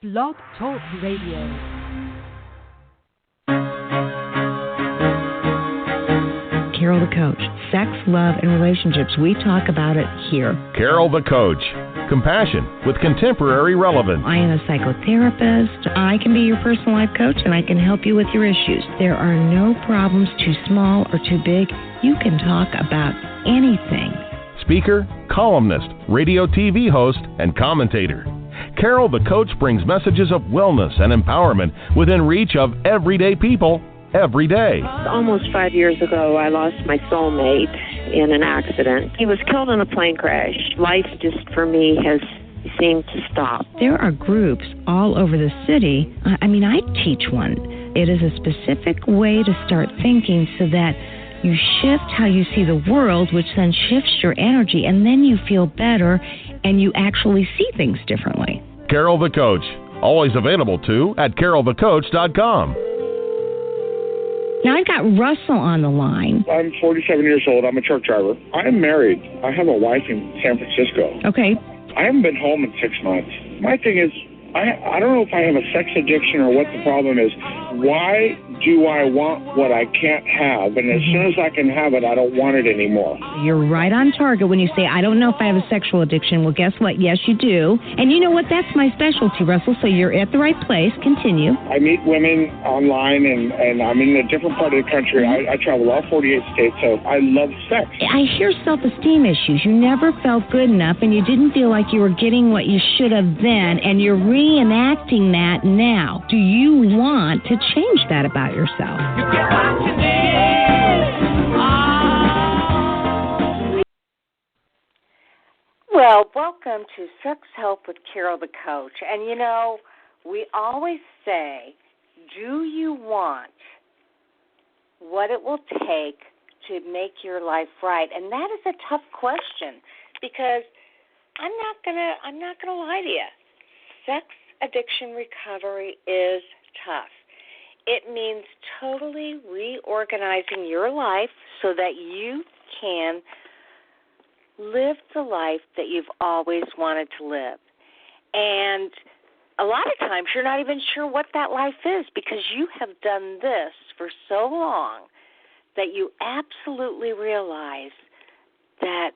Blog Talk Radio. Carol the Coach. Sex, love, and relationships. We talk about it here. Carol the Coach. Compassion with contemporary relevance. I am a psychotherapist. I can be your personal life coach, and I can help you with your issues. There are no problems too small or too big. You can talk about anything. Speaker, columnist, radio TV host, and commentator. Carol the Coach brings messages of wellness and empowerment within reach of everyday people every day. Almost 5 years ago, I lost my soulmate in an accident. He was killed in a plane crash. Life just, for me, has seemed to stop. There are groups all over the city. I teach one. It is a specific way to start thinking so that you shift how you see the world, which then shifts your energy, and then you feel better and you actually see things differently. Carol the Coach. Always available, too, at carolthecoach.com. Now, I've got Russell on the line. I'm 47 years old. I'm a truck driver. I'm married. I have a wife in San Francisco. Okay. I haven't been home in 6 months. My thing is, I don't know if I have a sex addiction or what the problem is. Why do I want what I can't have? And as soon as I can have it, I don't want it anymore. You're right on target when you say, I don't know if I have a sexual addiction. Well, guess what? Yes, you do. And you know what? That's my specialty, Russell. So you're at the right place. Continue. I meet women online, and I'm in a different part of the country. I travel all 48 states, so I love sex. I hear self-esteem issues. You never felt good enough, and you didn't feel like you were getting what you should have then, and you're reenacting that now. Do you want to change that about yourself? You get what you need. Well, welcome to Sex Help with Carol the Coach. And you know, we always say, do you want what it will take to make your life right? And that is a tough question, because I'm not gonna lie to you. Sex addiction recovery is tough. It means totally reorganizing your life so that you can live the life that you've always wanted to live. And a lot of times you're not even sure what that life is, because you have done this for so long that you absolutely realize that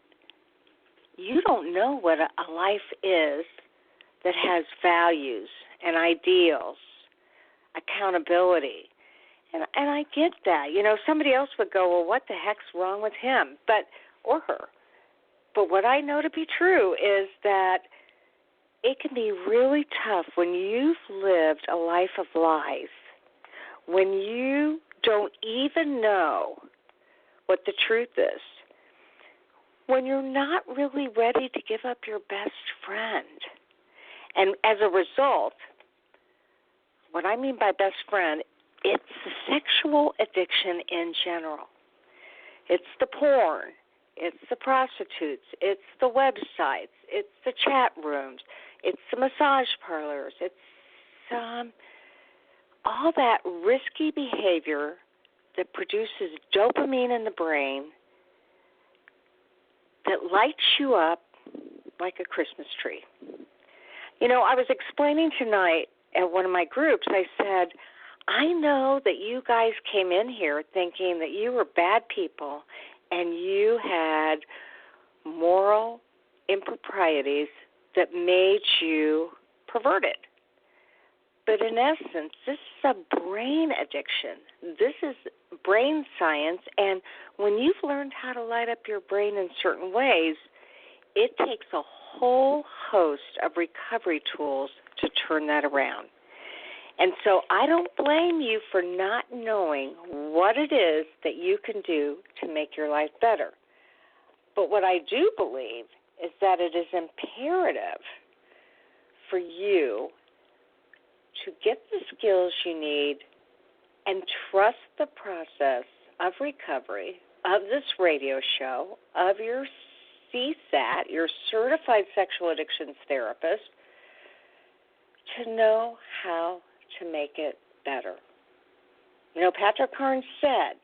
you don't know what a life is that has values and ideals, accountability. And I get that. You know, somebody else would go, well, what the heck's wrong with him or her? But what I know to be true is that it can be really tough when you've lived a life of lies, when you don't even know what the truth is, when you're not really ready to give up your best friend. And as a result, what I mean by best friend, it's the sexual addiction in general. It's the porn. It's the prostitutes. It's the websites. It's the chat rooms. It's the massage parlors. It's all that risky behavior that produces dopamine in the brain that lights you up like a Christmas tree. You know, I was explaining tonight at one of my groups, I said, I know that you guys came in here thinking that you were bad people and you had moral improprieties that made you perverted. But in essence, this is a brain addiction. This is brain science, and when you've learned how to light up your brain in certain ways, it takes a whole host of recovery tools to turn that around. And so I don't blame you for not knowing what it is that you can do to make your life better. But what I do believe is that it is imperative for you to get the skills you need and trust the process of recovery, of this radio show, of your CSAT, your Certified Sexual Addictions Therapist, to know how to make it better. You know, Patrick Carnes said,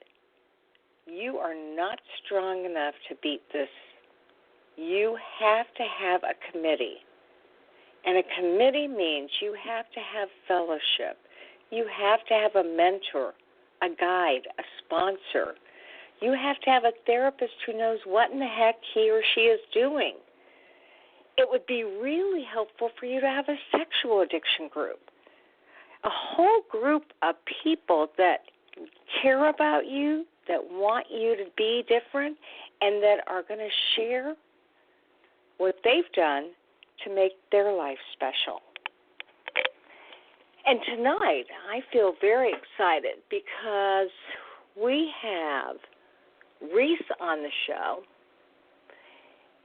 you are not strong enough to beat this. You have to have a committee. And a committee means you have to have fellowship. You have to have a mentor, a guide, a sponsor. You have to have a therapist who knows what in the heck he or she is doing. It would be really helpful for you to have a sexual addiction group, a whole group of people that care about you, that want you to be different, and that are going to share what they've done to make their life special. And tonight, I feel very excited because we have Reese on the show,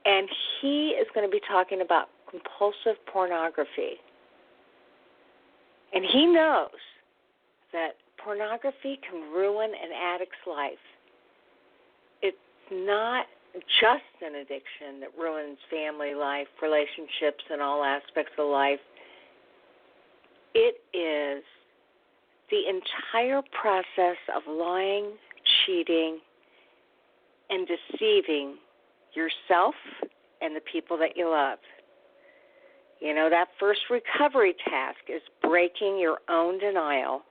and he is going to be talking about compulsive pornography. And he knows that pornography can ruin an addict's life. It's not just an addiction that ruins family life, relationships, and all aspects of life. It is the entire process of lying, cheating, and deceiving yourself and the people that you love. You know, that first recovery task is breaking your own denial.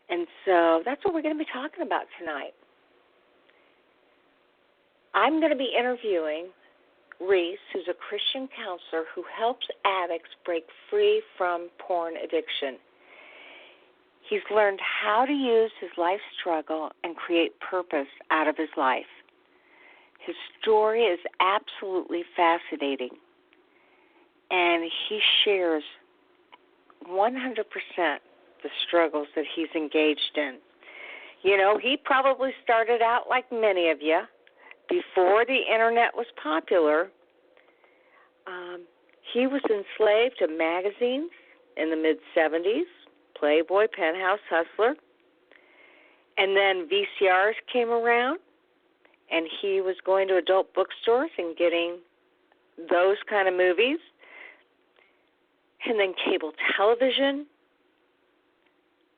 And so that's what we're going to be talking about tonight. I'm going to be interviewing Reese, who's a Christian counselor who helps addicts break free from porn addiction. He's learned how to use his life struggle and create purpose out of his life. His story is absolutely fascinating, and he shares 100% the struggles that he's engaged in. You know, he probably started out like many of you. Before the internet was popular, he was enslaved to magazines in the mid-'70s, Playboy, Penthouse, Hustler. And then VCRs came around, and he was going to adult bookstores and getting those kind of movies. And then cable television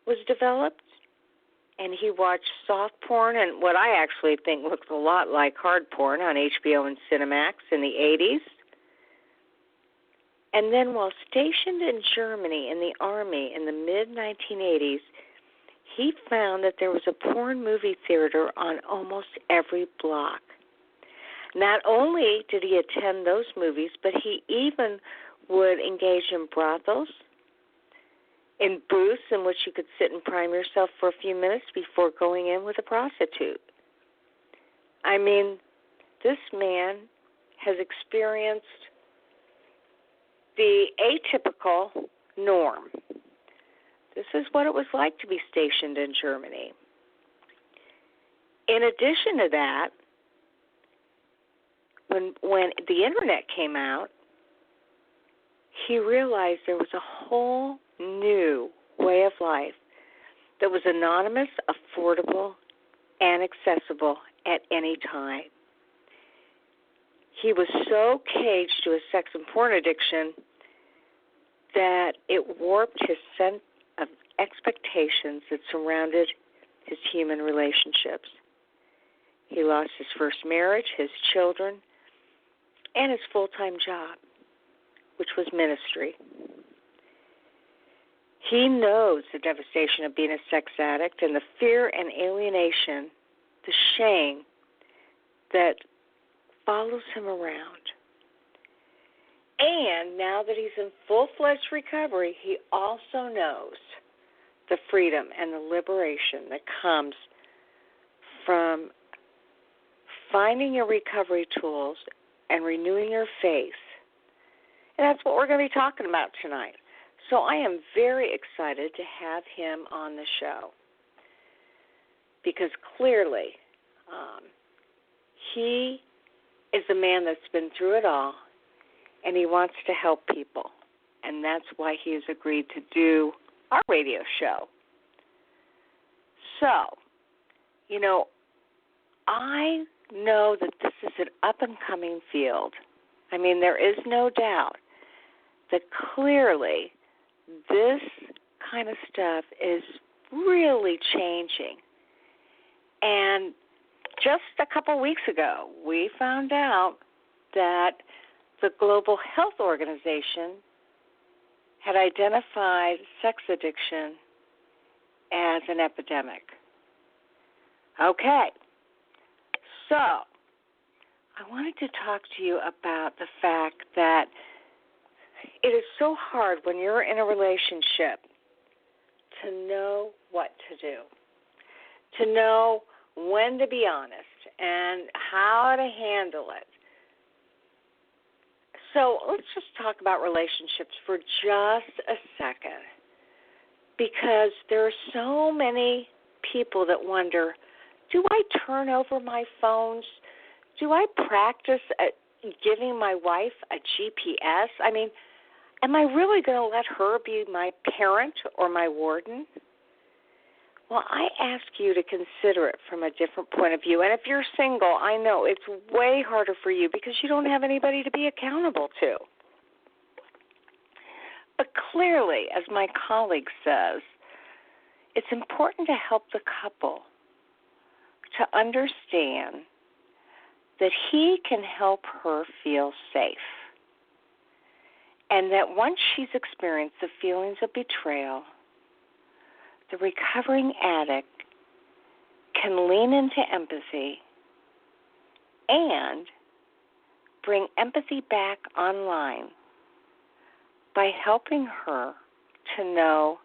was developed, and he watched soft porn and what I actually think looks a lot like hard porn on HBO and Cinemax in the 80s. And then while stationed in Germany in the Army in the mid-1980s, he found that there was a porn movie theater on almost every block. Not only did he attend those movies, but he even would engage in brothels, in booths in which you could sit and prime yourself for a few minutes before going in with a prostitute. I mean, this man has experienced the atypical norm. This is what it was like to be stationed in Germany. In addition to that, when the internet came out, he realized there was a whole new way of life that was anonymous, affordable, and accessible at any time. He was so caged to his sex and porn addiction that it warped his sense of expectations that surrounded his human relationships. He lost his first marriage, his children, and his full-time job, which was ministry. He knows the devastation of being a sex addict and the fear and alienation, the shame that follows him around. And now that he's in full-fledged recovery, he also knows the freedom and the liberation that comes from finding your recovery tools and renewing your faith. And that's what we're going to be talking about tonight. So I am very excited to have him on the show because clearly he is a man that's been through it all, and he wants to help people. And that's why he has agreed to do our radio show. So, you know, I know that this is an up-and-coming field. I mean, there is no doubt that clearly this kind of stuff is really changing. And just a couple weeks ago, we found out that the Global Health Organization had identified sex addiction as an epidemic. Okay, so I wanted to talk to you about the fact that it is so hard when you're in a relationship to know what to do, to know when to be honest and how to handle it. So let's just talk about relationships for just a second, because there are so many people that wonder, do I turn over my phones? Do I practice at giving my wife a GPS? I mean, am I really going to let her be my parent or my warden? Well, I ask you to consider it from a different point of view. And if you're single, I know it's way harder for you because you don't have anybody to be accountable to. But clearly, as my colleague says, it's important to help the couple to understand that he can help her feel safe. And that once she's experienced the feelings of betrayal, the recovering addict can lean into empathy and bring empathy back online by helping her to know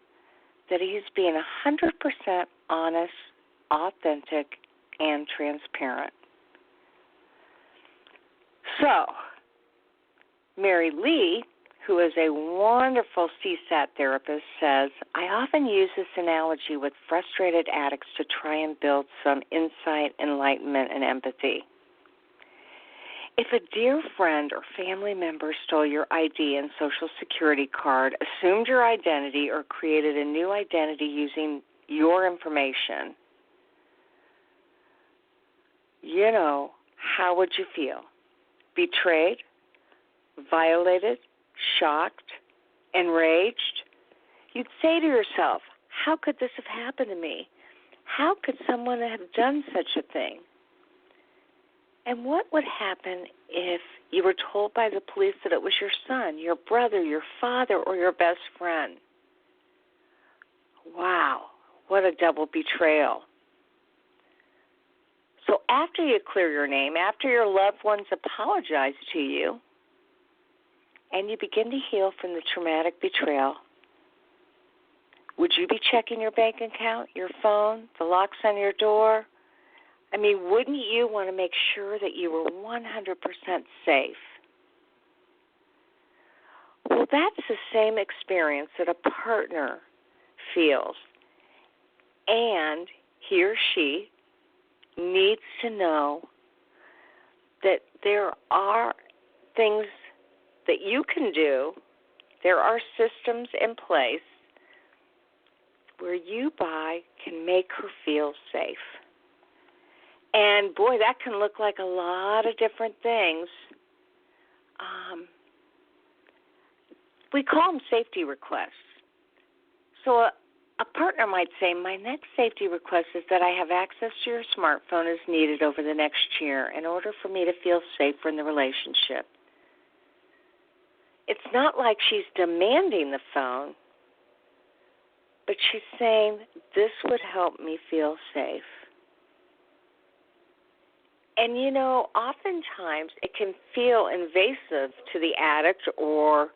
that he's being 100% honest, authentic, and transparent. So, Mary Lee, who is a wonderful CSAT therapist, says, I often use this analogy with frustrated addicts to try and build some insight, enlightenment, and empathy. If a dear friend or family member stole your ID and Social Security card, assumed your identity, or created a new identity using your information, how would you feel? Betrayed? Violated? Shocked? Enraged? You'd say to yourself, how could this have happened to me? How could someone have done such a thing? And what would happen if you were told by the police that it was your son, your brother, your father, or your best friend? Wow, what a double betrayal. So after you clear your name, after your loved ones apologize to you, and you begin to heal from the traumatic betrayal, would you be checking your bank account, your phone, the locks on your door? I mean, wouldn't you want to make sure that you were 100% safe? Well, that's the same experience that a partner feels, and he or she needs to know that there are things that you can do, there are systems in place where you can make her feel safe. And boy, that can look like a lot of different things. We call them safety requests. So a partner might say, my next safety request is that I have access to your smartphone as needed over the next year in order for me to feel safer in the relationship. It's not like she's demanding the phone, but she's saying, this would help me feel safe. And, oftentimes it can feel invasive to the addict, or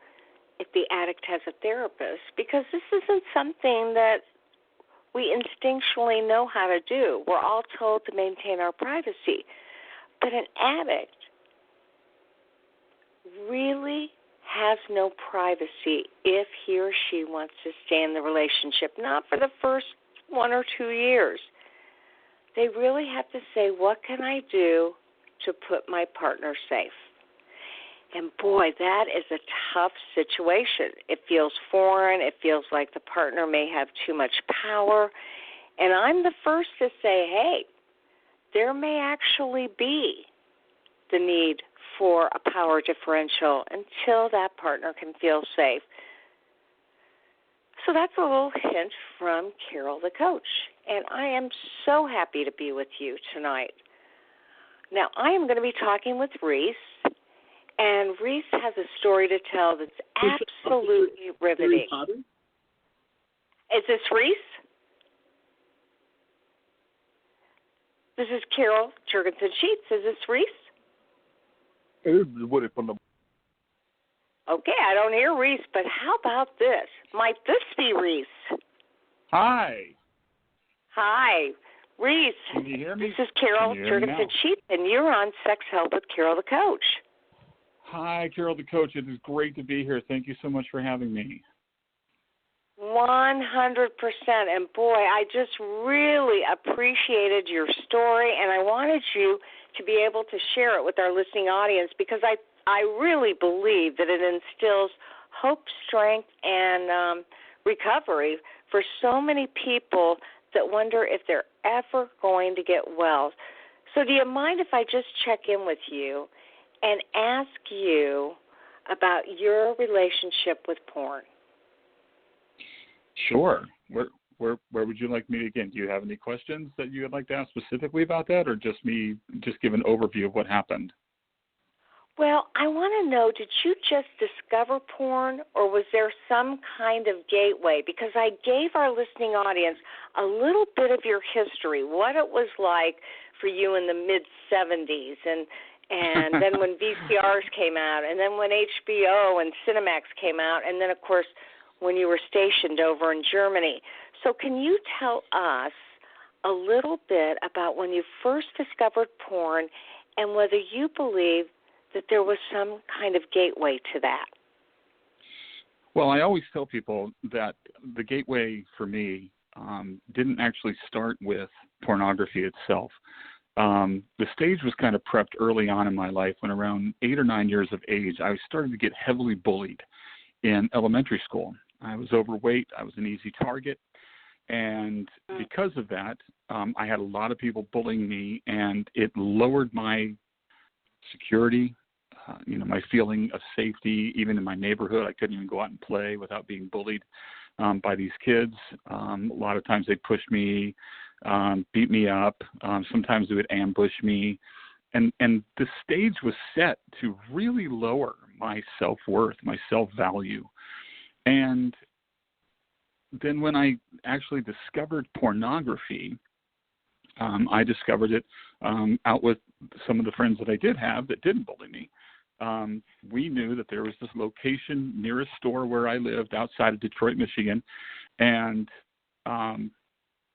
if the addict has a therapist, because this isn't something that we instinctually know how to do. We're all told to maintain our privacy. But an addict really has no privacy if he or she wants to stay in the relationship, not for the first 1 or 2 years. They really have to say, what can I do to put my partner safe? And boy, that is a tough situation. It feels foreign. It feels like the partner may have too much power. And I'm the first to say, hey, there may actually be the need for a power differential until that partner can feel safe. So that's a little hint from Carol the coach. And I am so happy to be with you tonight. Now, I am going to be talking with Reese, And Reese has a story to tell that's absolutely riveting. Is this Reese? This is Carol Jurgensen Sheets. Is this Reese? Okay, I don't hear Reese, but how about this? Might this be Reese? Hi. Hi. Reese. Can you hear me? This is Carol Jurgensen Sheets, and you're on Sex Help with Carol the Coach. Hi, Carol the Coach. It is great to be here. Thank you so much for having me. 100%. And boy, I just really appreciated your story, and I wanted you to be able to share it with our listening audience because I really believe that it instills hope, strength, and recovery for so many people that wonder if they're ever going to get well. So do you mind if I just check in with you and ask you about your relationship with porn? Sure. Where would you like me to begin? Do you have any questions that you would like to ask specifically about that, or just give an overview of what happened? Well, I want to know, did you just discover porn, or was there some kind of gateway? Because I gave our listening audience a little bit of your history, what it was like for you in the mid-'70s, and then when VCRs came out, and then when HBO and Cinemax came out, and then, of course, when you were stationed over in Germany. So can you tell us a little bit about when you first discovered porn and whether you believe that there was some kind of gateway to that? Well, I always tell people that the gateway for me didn't actually start with pornography itself. The stage was kind of prepped early on in my life when around 8 or 9 years of age, I started to get heavily bullied in elementary school. I was overweight. I was an easy target. And because of that, I had a lot of people bullying me, and it lowered my security, my feeling of safety. Even in my neighborhood, I couldn't even go out and play without being bullied by these kids. A lot of times they'd push me, beat me up. Sometimes they would ambush me. And the stage was set to really lower my self-worth, my self-value. And then when I actually discovered pornography, I discovered it out with some of the friends that I did have that didn't bully me. We knew that there was this location near a store where I lived outside of Detroit, Michigan, and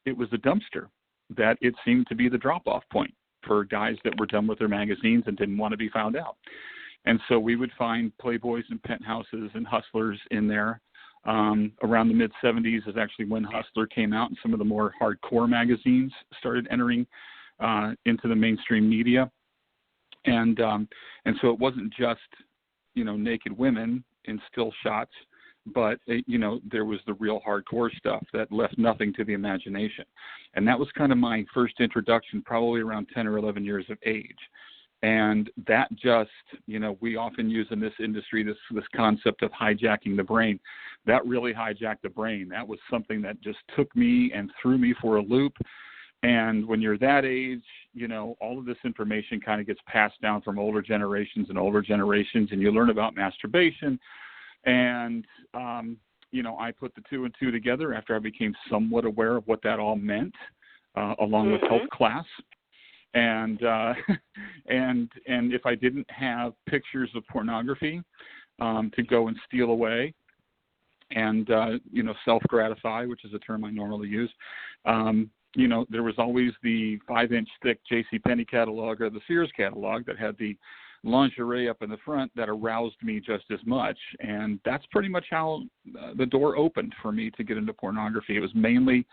it was a dumpster that it seemed to be the drop-off point for guys that were done with their magazines and didn't want to be found out. And so we would find Playboys and Penthouses and Hustlers in there. Around the mid-'70s is actually when Hustler came out, and some of the more hardcore magazines started entering into the mainstream media. And so it wasn't just, naked women in still shots, but, there was the real hardcore stuff that left nothing to the imagination. And that was kind of my first introduction, probably around 10 or 11 years of age. And that just, we often use in this industry this concept of hijacking the brain. That really hijacked the brain. That was something that just took me and threw me for a loop. And when you're that age, all of this information kind of gets passed down from older generations, and you learn about masturbation. And, I put the two and two together after I became somewhat aware of what that all meant, along with health class. And if I didn't have pictures of pornography to go and steal away and, self-gratify, which is a term I normally use, there was always the 5-inch thick JCPenney catalog or the Sears catalog that had the lingerie up in the front that aroused me just as much. And that's pretty much how the door opened for me to get into pornography. It was mainly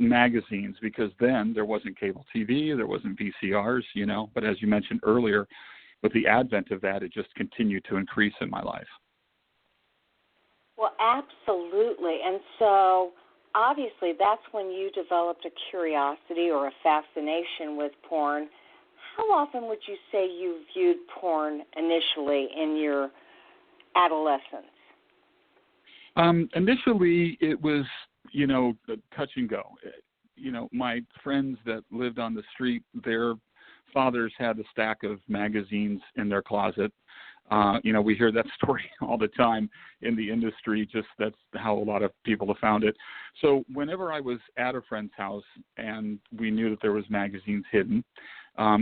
magazines, because then there wasn't cable TV, there wasn't VCRs, but as you mentioned earlier, with the advent of that, it just continued to increase in my life. Well, absolutely. And so obviously that's when you developed a curiosity or a fascination with porn. How often would you say you viewed porn initially in your adolescence? Initially, it was, touch and go. My friends that lived on the street, their fathers had a stack of magazines in their closet. We hear that story all the time in the industry. Just that's how a lot of people have found it. So whenever I was at a friend's house and we knew that there was magazines hidden,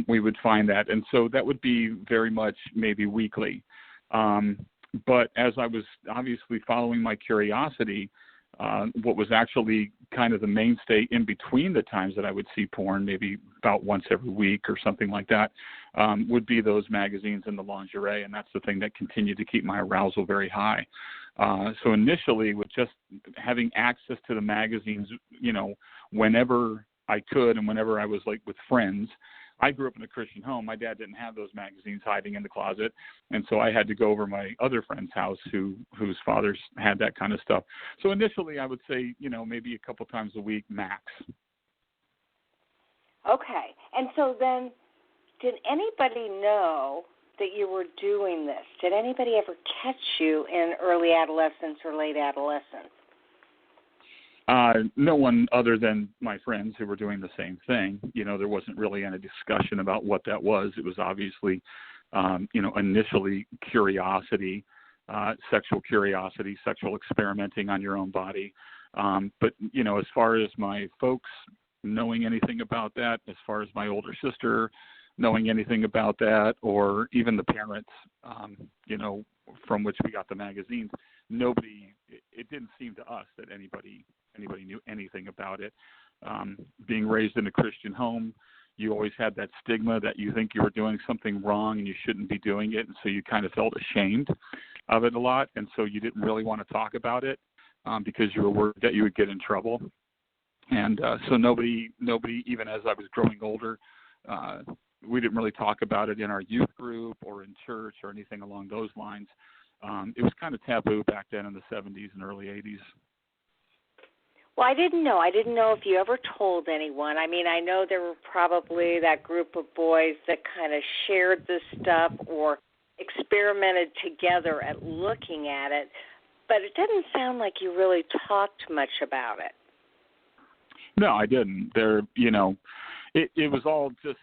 we would find that. And so that would be very much maybe weekly. But as I was obviously following my curiosity, what was actually kind of the mainstay in between the times that I would see porn, maybe about once every week or something like that, would be those magazines and the lingerie. And that's the thing that continued to keep my arousal very high. So initially, with just having access to the magazines, whenever I could and whenever I was like with friends. I grew up in a Christian home. My dad didn't have those magazines hiding in the closet, and so I had to go over my other friend's house whose fathers had that kind of stuff. So initially, I would say, maybe a couple times a week max. Okay. And so then, did anybody know that you were doing this? Did anybody ever catch you in early adolescence or late adolescence? No one other than my friends who were doing the same thing. There wasn't really any discussion about what that was. It was obviously, initially curiosity, sexual curiosity, sexual experimenting on your own body. But, as far as my folks knowing anything about that, as far as my older sister knowing anything about that, or even the parents, from which we got the magazines, it didn't seem to us that anybody knew anything about it. Being raised in a Christian home, you always had that stigma that you think you were doing something wrong and you shouldn't be doing it, and so you kind of felt ashamed of it a lot, and so you didn't really want to talk about it because you were worried that you would get in trouble. And so nobody, even as I was growing older, we didn't really talk about it in our youth group or in church or anything along those lines. It was kind of taboo back then in the 70s and early 80s. Well, I didn't know. I didn't know if you ever told anyone. I mean, I know there were probably that group of boys that kind of shared this stuff or experimented together at looking at it, but it didn't sound like you really talked much about it. No, I didn't. It was all just,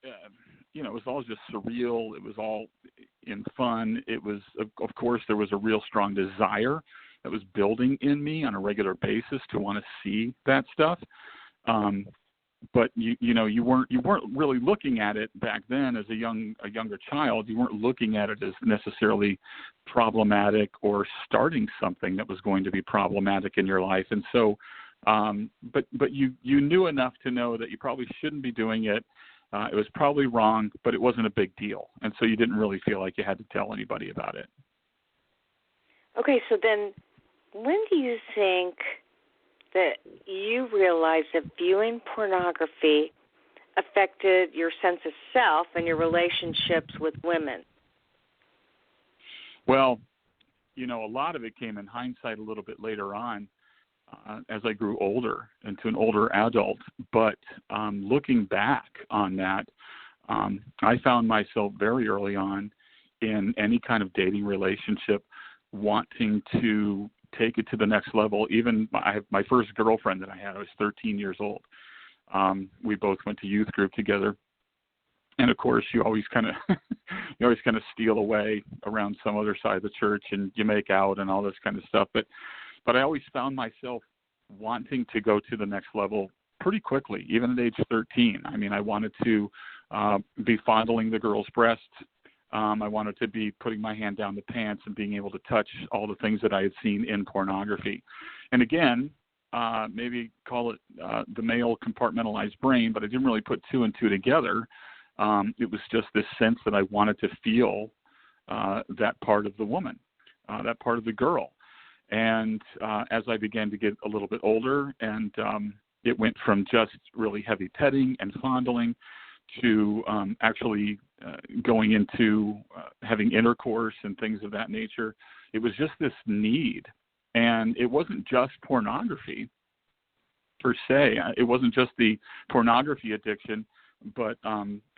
it was all just surreal. It was all in fun. It was, of course, there was a real strong desire that was building in me on a regular basis to want to see that stuff. But you weren't really looking at it back then as a younger child. You weren't looking at it as necessarily problematic or starting something that was going to be problematic in your life. And so, but you knew enough to know that you probably shouldn't be doing it. It was probably wrong, but it wasn't a big deal. And so you didn't really feel like you had to tell anybody about it. Okay, so then when do you think that you realized that viewing pornography affected your sense of self and your relationships with women? Well, a lot of it came in hindsight a little bit later on as I grew older into an older adult. But looking back on that, I found myself very early on in any kind of dating relationship wanting to take it to the next level. Even my first girlfriend that I had, I was 13 years old. We both went to youth group together. And of course, you always kind of steal away around some other side of the church and you make out and all this kind of stuff. But I always found myself wanting to go to the next level pretty quickly, even at age 13. I mean, I wanted to be fondling the girl's breasts. I wanted to be putting my hand down the pants and being able to touch all the things that I had seen in pornography. And again, maybe call it the male compartmentalized brain, but I didn't really put two and two together. It was just this sense that I wanted to feel that part of the woman, that part of the girl. And as I began to get a little bit older, and it went from just really heavy petting and fondling to actually going into having intercourse and things of that nature. It was just this need. And it wasn't just pornography per se. It wasn't just the pornography addiction, but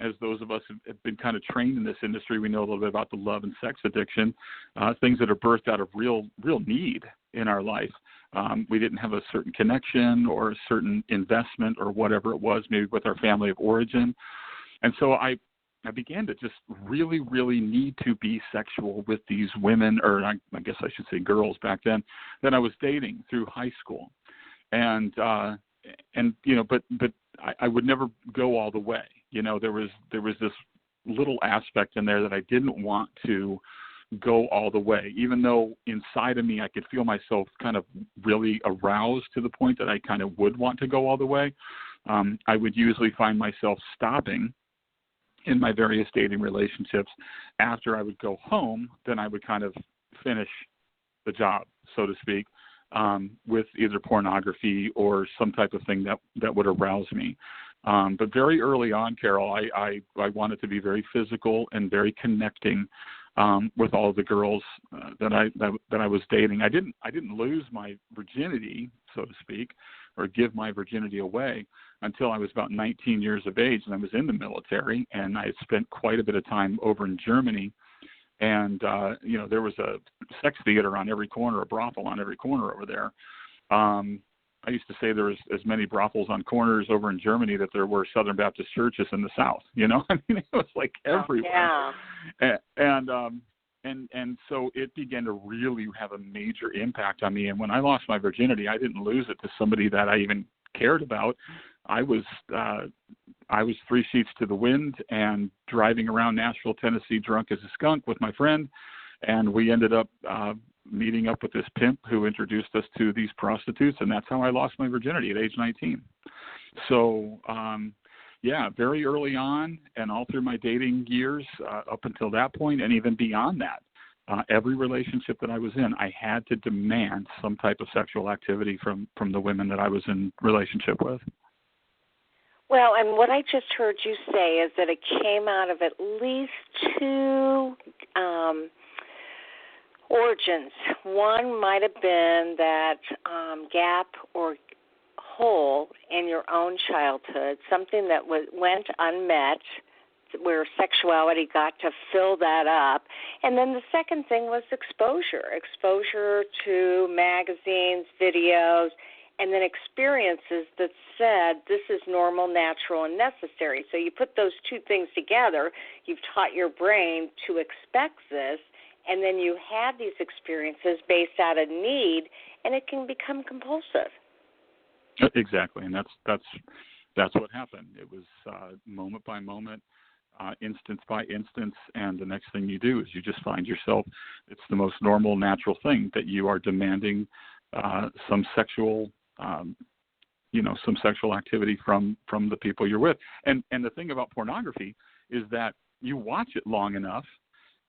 as those of us have been kind of trained in this industry, we know a little bit about the love and sex addiction, things that are birthed out of real need in our life. We didn't have a certain connection or a certain investment or whatever it was, maybe with our family of origin. And so I I began to just really, really need to be sexual with these women, or I guess I should say girls back then, that I was dating through high school. And you know, but I would never go all the way. You know, there was this little aspect in there that I didn't want to go all the way, even though inside of me I could feel myself kind of really aroused to the point that I kind of would want to go all the way. I would usually find myself stopping in my various dating relationships. After I would go home, then I would kind of finish the job, so to speak, with either pornography or some type of thing that would arouse me. But very early on, Carol, I wanted to be very physical and very connecting with all the girls that I was dating. I didn't lose my virginity, so to speak, or give my virginity away until I was about 19 years of age, and I was in the military, and I had spent quite a bit of time over in Germany. And, you know, there was a sex theater on every corner, a brothel on every corner over there. I used to say there was as many brothels on corners over in Germany that there were Southern Baptist churches in the South. You know, I mean, it was like everywhere. Yeah. And so it began to really have a major impact on me. And when I lost my virginity, I didn't lose it to somebody that I even cared about. I was 3 sheets to the wind and driving around Nashville, Tennessee, drunk as a skunk with my friend, and we ended up meeting up with this pimp who introduced us to these prostitutes, and that's how I lost my virginity at age 19. So, yeah, very early on and all through my dating years up until that point, and even beyond that, every relationship that I was in, I had to demand some type of sexual activity from the women that I was in relationship with. Well, and what I just heard you say is that it came out of at least two origins. One might have been that gap or hole in your own childhood, something that went unmet, where sexuality got to fill that up. And then the second thing was exposure to magazines, videos, and then experiences that said this is normal, natural, and necessary. So you put those two things together, you've taught your brain to expect this, and then you have these experiences based out of need, and it can become compulsive. Exactly, and that's what happened. It was moment by moment, instance by instance, and the next thing you do is you just find yourself, it's the most normal, natural thing that you are demanding some sexual some sexual activity from the people you're with. And the thing about pornography is that you watch it long enough,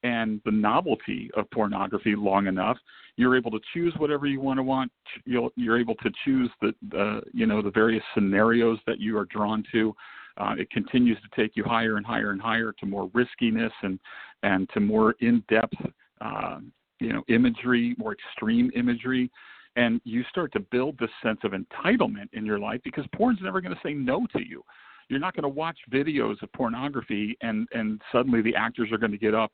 and the novelty of pornography long enough, you're able to choose whatever you want to watch. You're able to choose the various scenarios that you are drawn to. It continues to take you higher and higher and higher to more riskiness and to more in-depth, imagery, more extreme imagery. And you start to build this sense of entitlement in your life because porn's never going to say no to you. You're not going to watch videos of pornography and suddenly the actors are going to get up,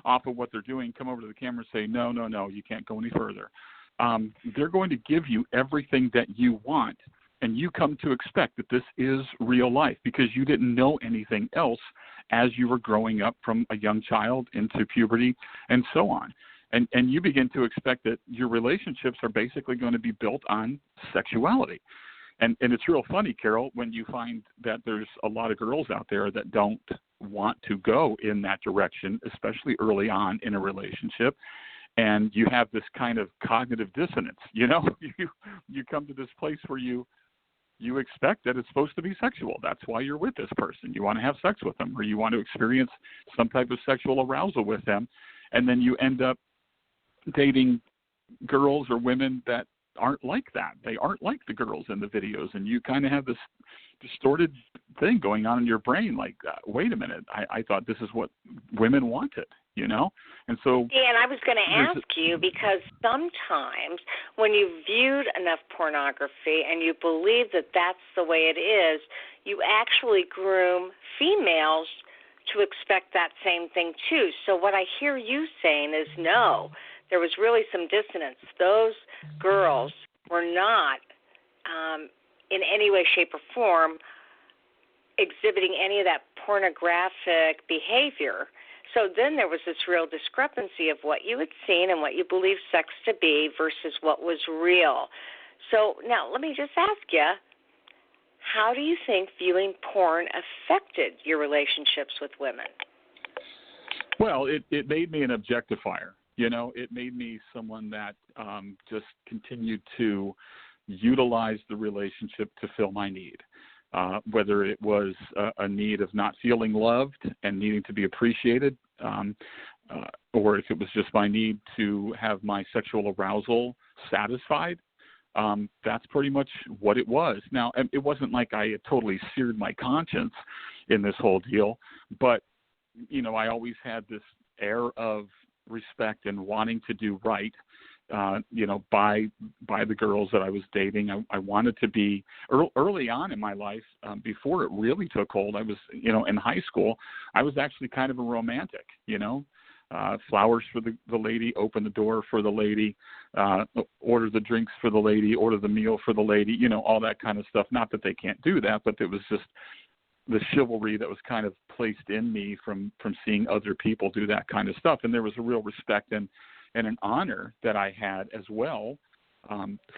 off of what they're doing, come over to the camera and say, no, you can't go any further. They're going to give you everything that you want, and you come to expect that this is real life because you didn't know anything else as you were growing up from a young child into puberty and so on. And you begin to expect that your relationships are basically going to be built on sexuality. And it's real funny, Carol, when you find that there's a lot of girls out there that don't want to go in that direction, especially early on in a relationship. And you have this kind of cognitive dissonance, you come to this place where you expect that it's supposed to be sexual. That's why you're with this person. You want to have sex with them, or you want to experience some type of sexual arousal with them. And then you end up dating girls or women that aren't like that. They aren't like the girls in the videos, and you kind of have this distorted thing going on in your brain like, wait a minute, I thought this is what women wanted, And so... And I was going to ask you, because sometimes when you've viewed enough pornography and you believe that that's the way it is, you actually groom females to expect that same thing too. So what I hear you saying is no. There was really some dissonance. Those girls were not, in any way, shape, or form, exhibiting any of that pornographic behavior. So then there was this real discrepancy of what you had seen and what you believed sex to be versus what was real. So now let me just ask you, how do you think viewing porn affected your relationships with women? Well, it made me an objectifier. It made me someone that just continued to utilize the relationship to fill my need. Whether it was a need of not feeling loved and needing to be appreciated, or if it was just my need to have my sexual arousal satisfied, that's pretty much what it was. Now, it wasn't like I had totally seared my conscience in this whole deal, but, I always had this air of respect and wanting to do right, by the girls that I was dating. I wanted to be early on in my life, before it really took hold. I was, in high school, I was actually kind of a romantic, flowers for the lady, open the door for the lady, order the drinks for the lady, order the meal for the lady, all that kind of stuff. Not that they can't do that, but it was just the chivalry that was kind of placed in me from seeing other people do that kind of stuff. And there was a real respect and an honor that I had as well,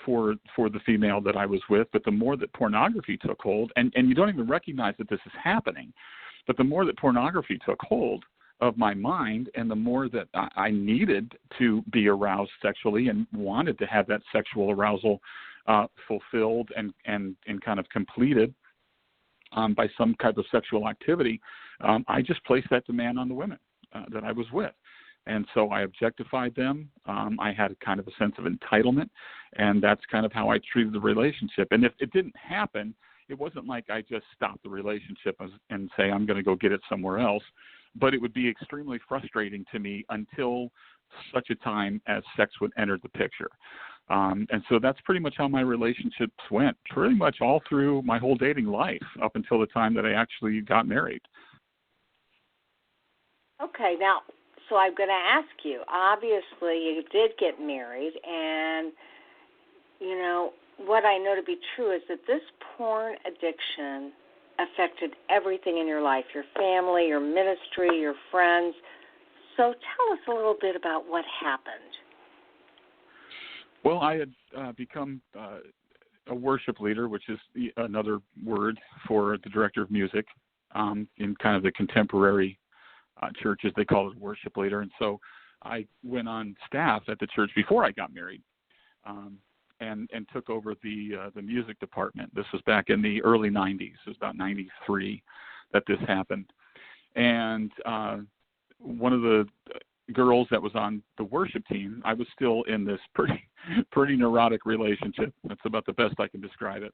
for the female that I was with. But the more that pornography took hold, and you don't even recognize that this is happening, but the more that pornography took hold of my mind, and the more that I needed to be aroused sexually and wanted to have that sexual arousal fulfilled and kind of completed by some type of sexual activity, I just placed that demand on the women that I was with. And so I objectified them. I had kind of a sense of entitlement, and that's kind of how I treated the relationship. And if it didn't happen, it wasn't like I just stopped the relationship and say, I'm going to go get it somewhere else. But it would be extremely frustrating to me until such a time as sex would enter the picture. And so that's pretty much how my relationships went, pretty much all through my whole dating life up until the time that I actually got married. Okay, now, so I'm going to ask you, obviously you did get married, and, what I know to be true is that this porn addiction affected everything in your life, your family, your ministry, your friends. So tell us a little bit about what happened. Well, I had become a worship leader, which is another word for the director of music in kind of the contemporary churches. They call it worship leader. And so I went on staff at the church before I got married, and took over the music department. This was back in the early 90s. It was about 93 that this happened. And one of the girls that was on the worship team, I was still in this pretty neurotic relationship. That's about the best I can describe it.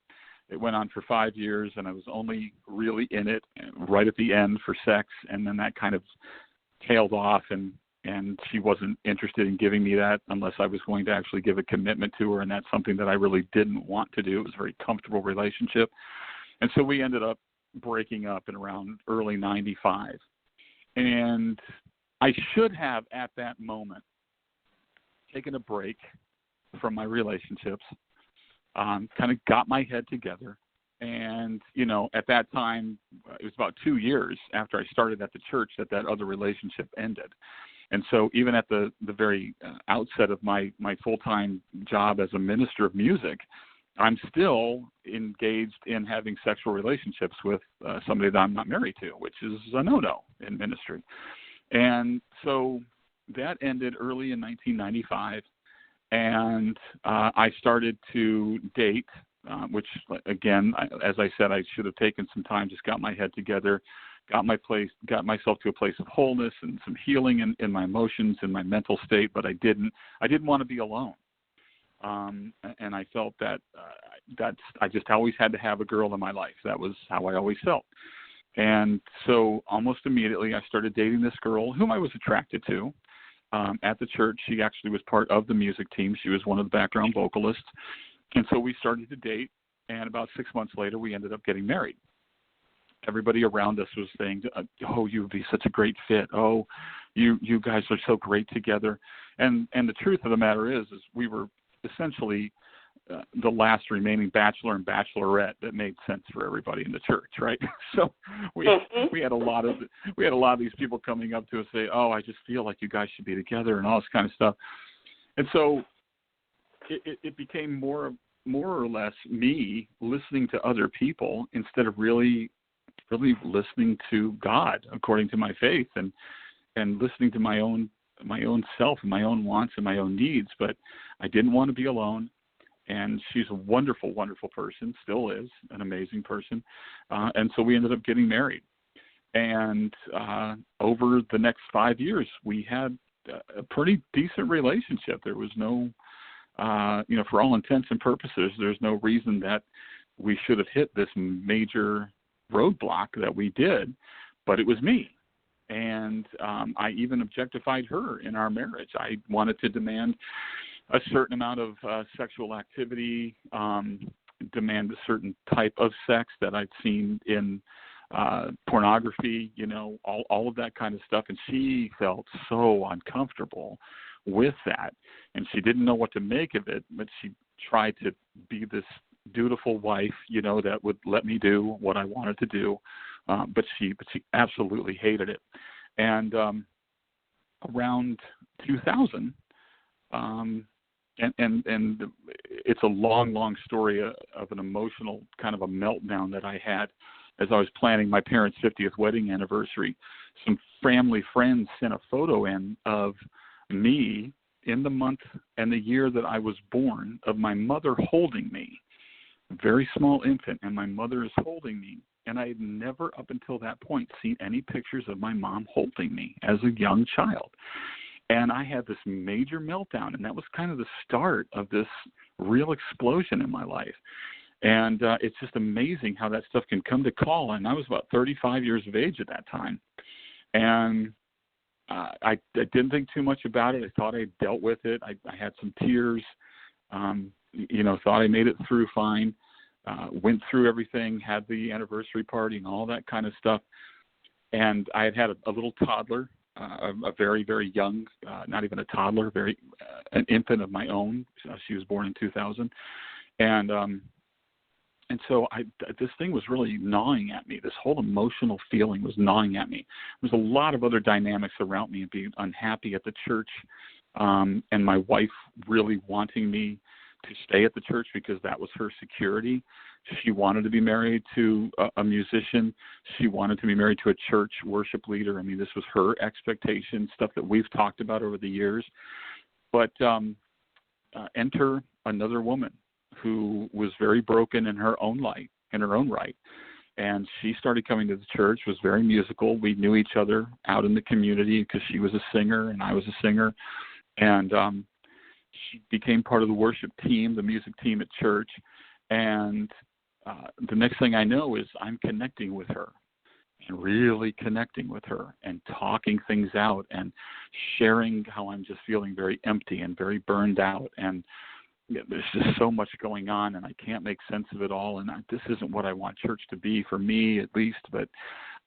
It went on for 5 years, and I was only really in it right at the end for sex, and then that kind of tailed off, and she wasn't interested in giving me that unless I was going to actually give a commitment to her, and that's something that I really didn't want to do. It was a very comfortable relationship. And so we ended up breaking up in around early 95. And I should have, at that moment, taken a break from my relationships, kind of got my head together. And, at that time, it was about 2 years after I started at the church that other relationship ended. And so even at the very outset of my full-time job as a minister of music, I'm still engaged in having sexual relationships with somebody that I'm not married to, which is a no-no in ministry. And so that ended early in 1995, and I started to date, which, again, as I said, I should have taken some time, just got my head together, got myself to a place of wholeness and some healing in my emotions and my mental state, but I didn't want to be alone. And I felt that I just always had to have a girl in my life. That was how I always felt. And so almost immediately I started dating this girl whom I was attracted to at the church. She actually was part of the music team. She was one of the background vocalists. And so we started to date, and about 6 months later we ended up getting married. Everybody around us was saying, oh, you would be such a great fit. Oh, you guys are so great together. And the truth of the matter is we were essentially the last remaining bachelor and bachelorette that made sense for everybody in the church, right? So we had a lot of these people coming up to us say, "Oh, I just feel like you guys should be together," and all this kind of stuff. And so it became more or less me listening to other people instead of really listening to God according to my faith, and listening to my own self and my own wants and my own needs. But I didn't want to be alone. And she's a wonderful, wonderful person, still is an amazing person. And so we ended up getting married. And over the next 5 years, we had a pretty decent relationship. There was no, for all intents and purposes, there's no reason that we should have hit this major roadblock that we did, but it was me. And I even objectified her in our marriage. I wanted to demand a certain amount of sexual activity, demand a certain type of sex that I'd seen in pornography, all of that kind of stuff. And she felt so uncomfortable with that. And she didn't know what to make of it, but she tried to be this dutiful wife, that would let me do what I wanted to do. But she absolutely hated it. And around 2000, and it's a long story of an emotional kind of a meltdown that I had as I was planning my parents' 50th wedding anniversary. Some family friends sent a photo in of me in the month and the year that I was born, of my mother holding me, a very small infant, and my mother is holding me. And I had never up until that point seen any pictures of my mom holding me as a young child. And I had this major meltdown, and that was kind of the start of this real explosion in my life. And it's just amazing how that stuff can come to call. And I was about 35 years of age at that time. And I didn't think too much about it. I thought I dealt with it. I had some tears, thought I made it through fine, went through everything, had the anniversary party and all that kind of stuff. And I had a little toddler, a very, very young, not even a toddler, an infant of my own. She was born in 2000. And so this thing was really gnawing at me. This whole emotional feeling was gnawing at me. There was a lot of other dynamics around me, and being unhappy at the church, and my wife really wanting me to stay at the church because that was her security. She wanted to be married to a musician. She wanted to be married to a church worship leader. I mean, this was her expectation, stuff that we've talked about over the years. But enter another woman who was very broken in her own right. And she started coming to the church, was very musical. We knew each other out in the community because she was a singer and I was a singer. And she became part of the worship team, the music team at church. And the next thing I know is I'm connecting with her, and really connecting with her and talking things out and sharing how I'm just feeling very empty and very burned out. And there's just so much going on, and I can't make sense of it all. And this isn't what I want church to be, for me at least, but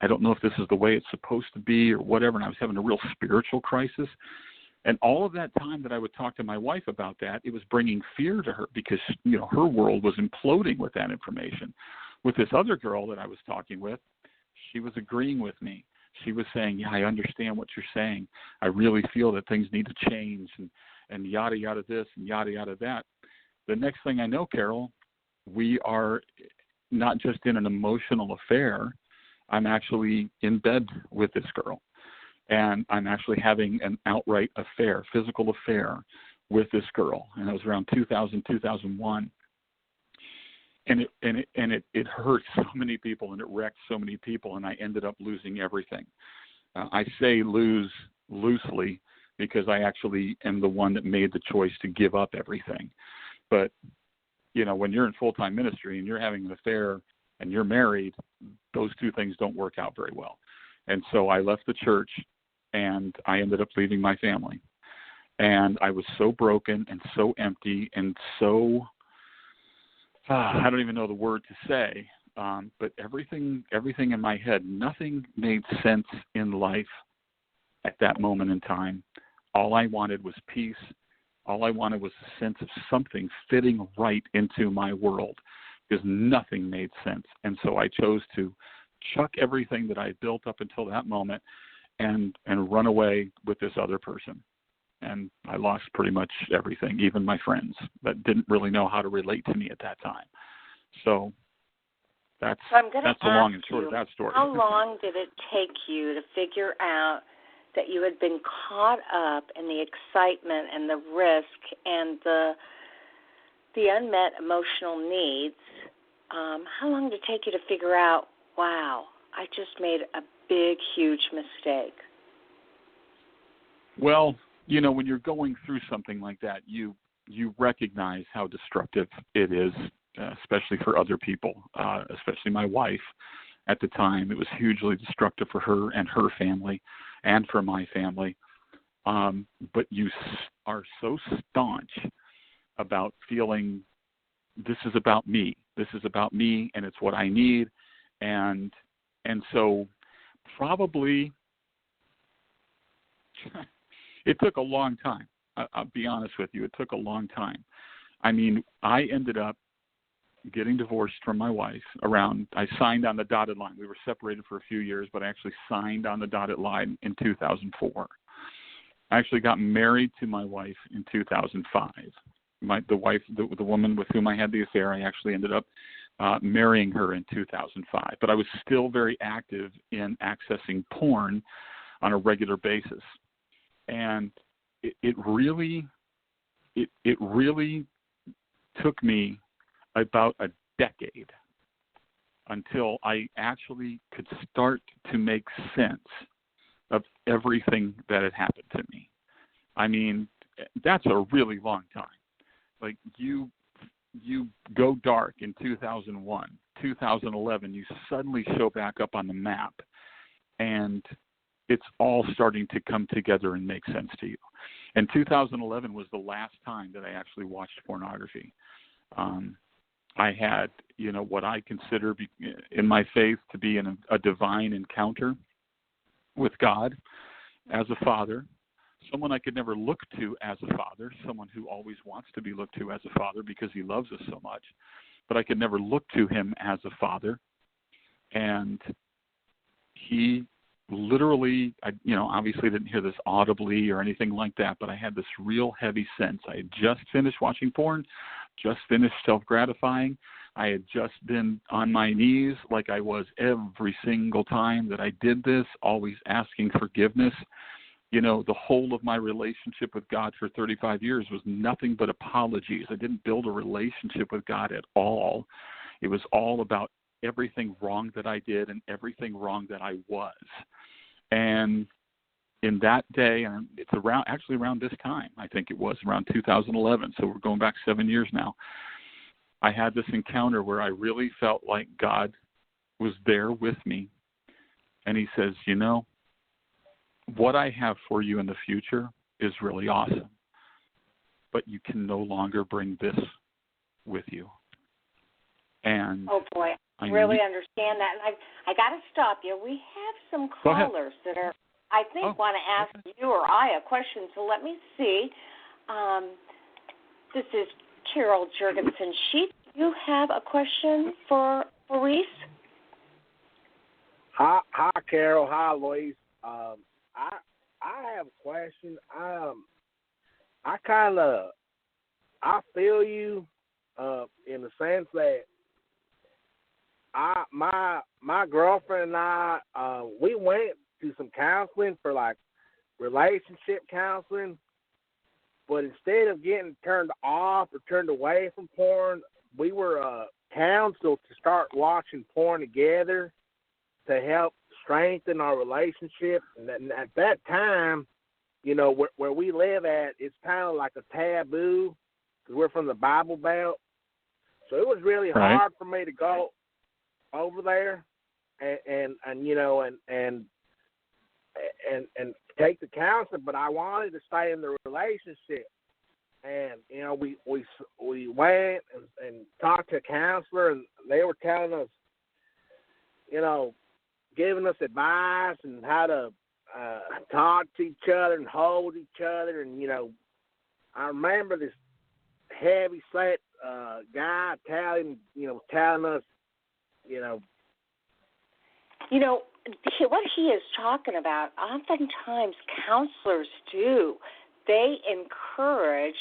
I don't know if this is the way it's supposed to be or whatever. And I was having a real spiritual crisis. And all of that time that I would talk to my wife about that, it was bringing fear to her because, her world was imploding with that information. With this other girl that I was talking with, she was agreeing with me. She was saying, yeah, I understand what you're saying. I really feel that things need to change, and yada, yada this and yada, yada that. The next thing I know, Carol, we are not just in an emotional affair. I'm actually in bed with this girl. And I'm actually having an outright affair, physical affair with this girl. And that was around 2000, 2001. And it hurt so many people, and it wrecked so many people, and I ended up losing everything. I say lose loosely because I actually am the one that made the choice to give up everything. But, when you're in full-time ministry and you're having an affair and you're married, those two things don't work out very well. And so I left the church, and I ended up leaving my family. And I was so broken and so empty and so, I don't even know the word to say, but everything in my head, nothing made sense in life at that moment in time. All I wanted was peace All I wanted was a sense of something fitting right into my world, because nothing made sense. And so I chose to chuck everything that I had built up until that moment and run away with this other person. And I lost pretty much everything, even my friends that didn't really know how to relate to me at that time. So that's the long and short of that story. How long did it take you to figure out that you had been caught up in the excitement and the risk and the unmet emotional needs? How long did it take you to figure out, wow, I just made a big, huge mistake? Well, when you're going through something like that, you recognize how destructive it is, especially for other people, especially my wife at the time. It was hugely destructive for her and her family and for my family. But you are so staunch about feeling this is about me. This is about me, and it's what I need. And so probably it took a long time. I'll be honest with you. It took a long time. I mean, I ended up getting divorced from my wife I signed on the dotted line. We were separated for a few years, but I actually signed on the dotted line in 2004. I actually got married to my wife in 2005. The woman with whom I had the affair, I actually ended up marrying her in 2005. But I was still very active in accessing porn on a regular basis. And it really took me about a decade until I actually could start to make sense of everything that had happened to me. I mean, that's a really long time. Like you go dark in 2001, 2011, you suddenly show back up on the map, and it's all starting to come together and make sense to you. And 2011 was the last time that I actually watched pornography. I had, what I consider in my faith to be a divine encounter with God as a father, someone I could never look to as a father, someone who always wants to be looked to as a father because he loves us so much, but I could never look to him as a father. And he literally, obviously didn't hear this audibly or anything like that, but I had this real heavy sense. I had just finished watching porn, just finished self-gratifying. I had just been on my knees like I was every single time that I did this, always asking forgiveness. The whole of my relationship with God for 35 years was nothing but apologies. I didn't build a relationship with God at all. It was all about everything wrong that I did and everything wrong that I was. And in that day, and it's around this time, I think it was around 2011, so we're going back 7 years now, I had this encounter where I really felt like God was there with me. And he says, what I have for you in the future is really awesome, but you can no longer bring this with you. And oh boy, I really understand that. And I got to stop you. We have some callers that are, I think, want to ask you or I a question. So let me see. This is Carol Jurgensen. You have a question for Reese? Hi, Carol. Hi, Louise. I have a question. I feel you in the sense that my girlfriend and I we went to some counseling for like relationship counseling, but instead of getting turned off or turned away from porn, we were counseled to start watching porn together to help strengthen our relationship. And at that time, where we live at, it's kind of like a taboo because we're from the Bible Belt. So it was really hard for me to go over there and take the counseling, but I wanted to stay in the relationship. And we went and talked to a counselor, and they were telling us, giving us advice and how to talk to each other and hold each other, and I remember this heavy set guy telling us, what he is talking about, oftentimes counselors do. They encourage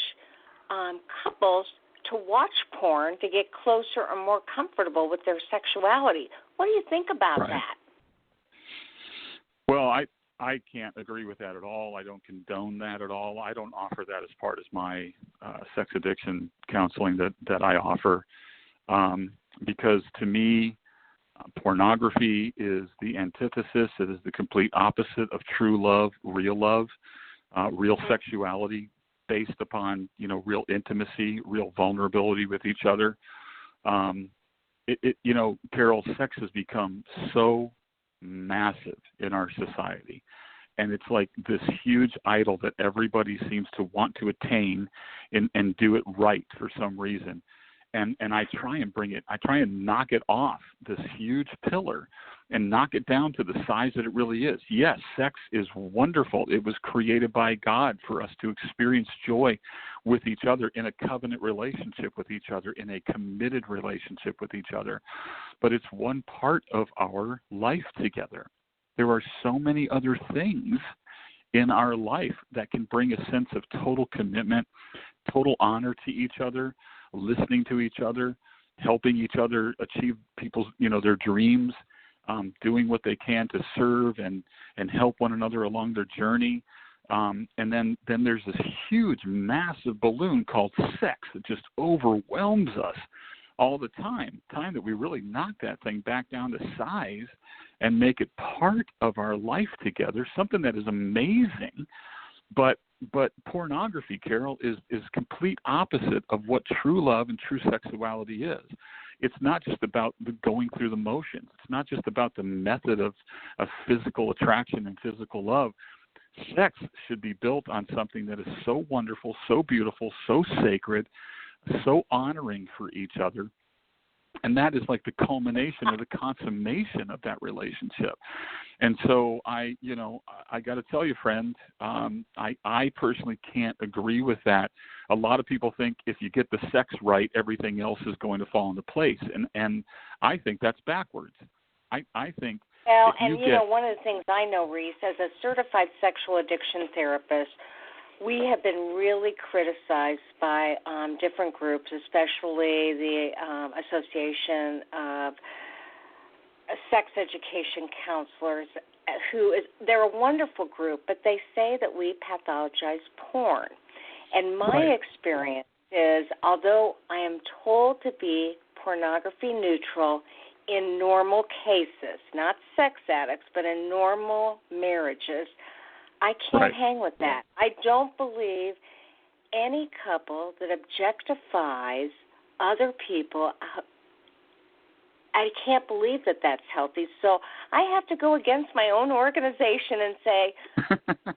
couples to watch porn to get closer or more comfortable with their sexuality. What do you think about that? Well, I can't agree with that at all. I don't condone that at all. I don't offer that as part of my sex addiction counseling that I offer, because to me, pornography is the antithesis. It is the complete opposite of true love, real sexuality based upon, real intimacy, real vulnerability with each other. Carol, sex has become so massive in our society. And it's like this huge idol that everybody seems to want to attain and do it right for some reason. And I try and knock it off this huge pillar and knock it down to the size that it really is. Yes, sex is wonderful. It was created by God for us to experience joy with each other in a covenant relationship with each other, in a committed relationship with each other. But it's one part of our life together. There are so many other things in our life that can bring a sense of total commitment, total honor to each other, listening to each other, helping each other achieve people's, their dreams, doing what they can to serve and help one another along their journey. And then there's this huge, massive balloon called sex that just overwhelms us all the time that we really knock that thing back down to size and make it part of our life together, something that is amazing. But pornography, Carol, is complete opposite of what true love and true sexuality is. It's not just about the going through the motions. It's not just about the method of physical attraction and physical love. Sex should be built on something that is so wonderful, so beautiful, so sacred, so honoring for each other. And that is like the culmination or the consummation of that relationship. And so I got to tell you, friend, I personally can't agree with that. A lot of people think if you get the sex right, everything else is going to fall into place. And I think that's backwards. I think. Well, one of the things I know, Reese, as a certified sexual addiction therapist, we have been really criticized by different groups, especially the Association of Sex Education Counselors, they're a wonderful group, but they say that we pathologize porn. And my experience is, although I am told to be pornography neutral in normal cases, not sex addicts, but in normal marriages, I can't hang with that. I don't believe any couple that objectifies other people, I can't believe that that's healthy. So I have to go against my own organization and say,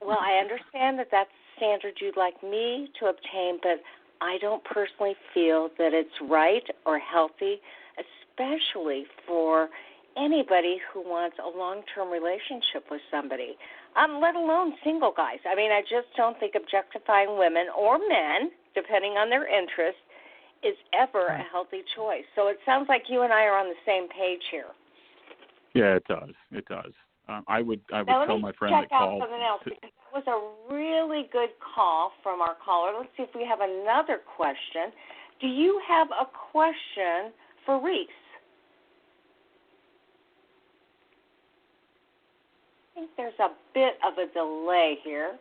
well, I understand that that's the standard you'd like me to obtain, but I don't personally feel that it's right or healthy, especially for anybody who wants a long-term relationship with somebody, let alone single guys. I mean, I just don't think objectifying women or men, depending on their interest, is ever a healthy choice. So it sounds like you and I are on the same page here. Yeah, it does. It does. I would tell my friend that called. Let me check out something else, because that was a really good call from our caller. Let's see if we have another question. Do you have a question for Reese? I think there's a bit of a delay here.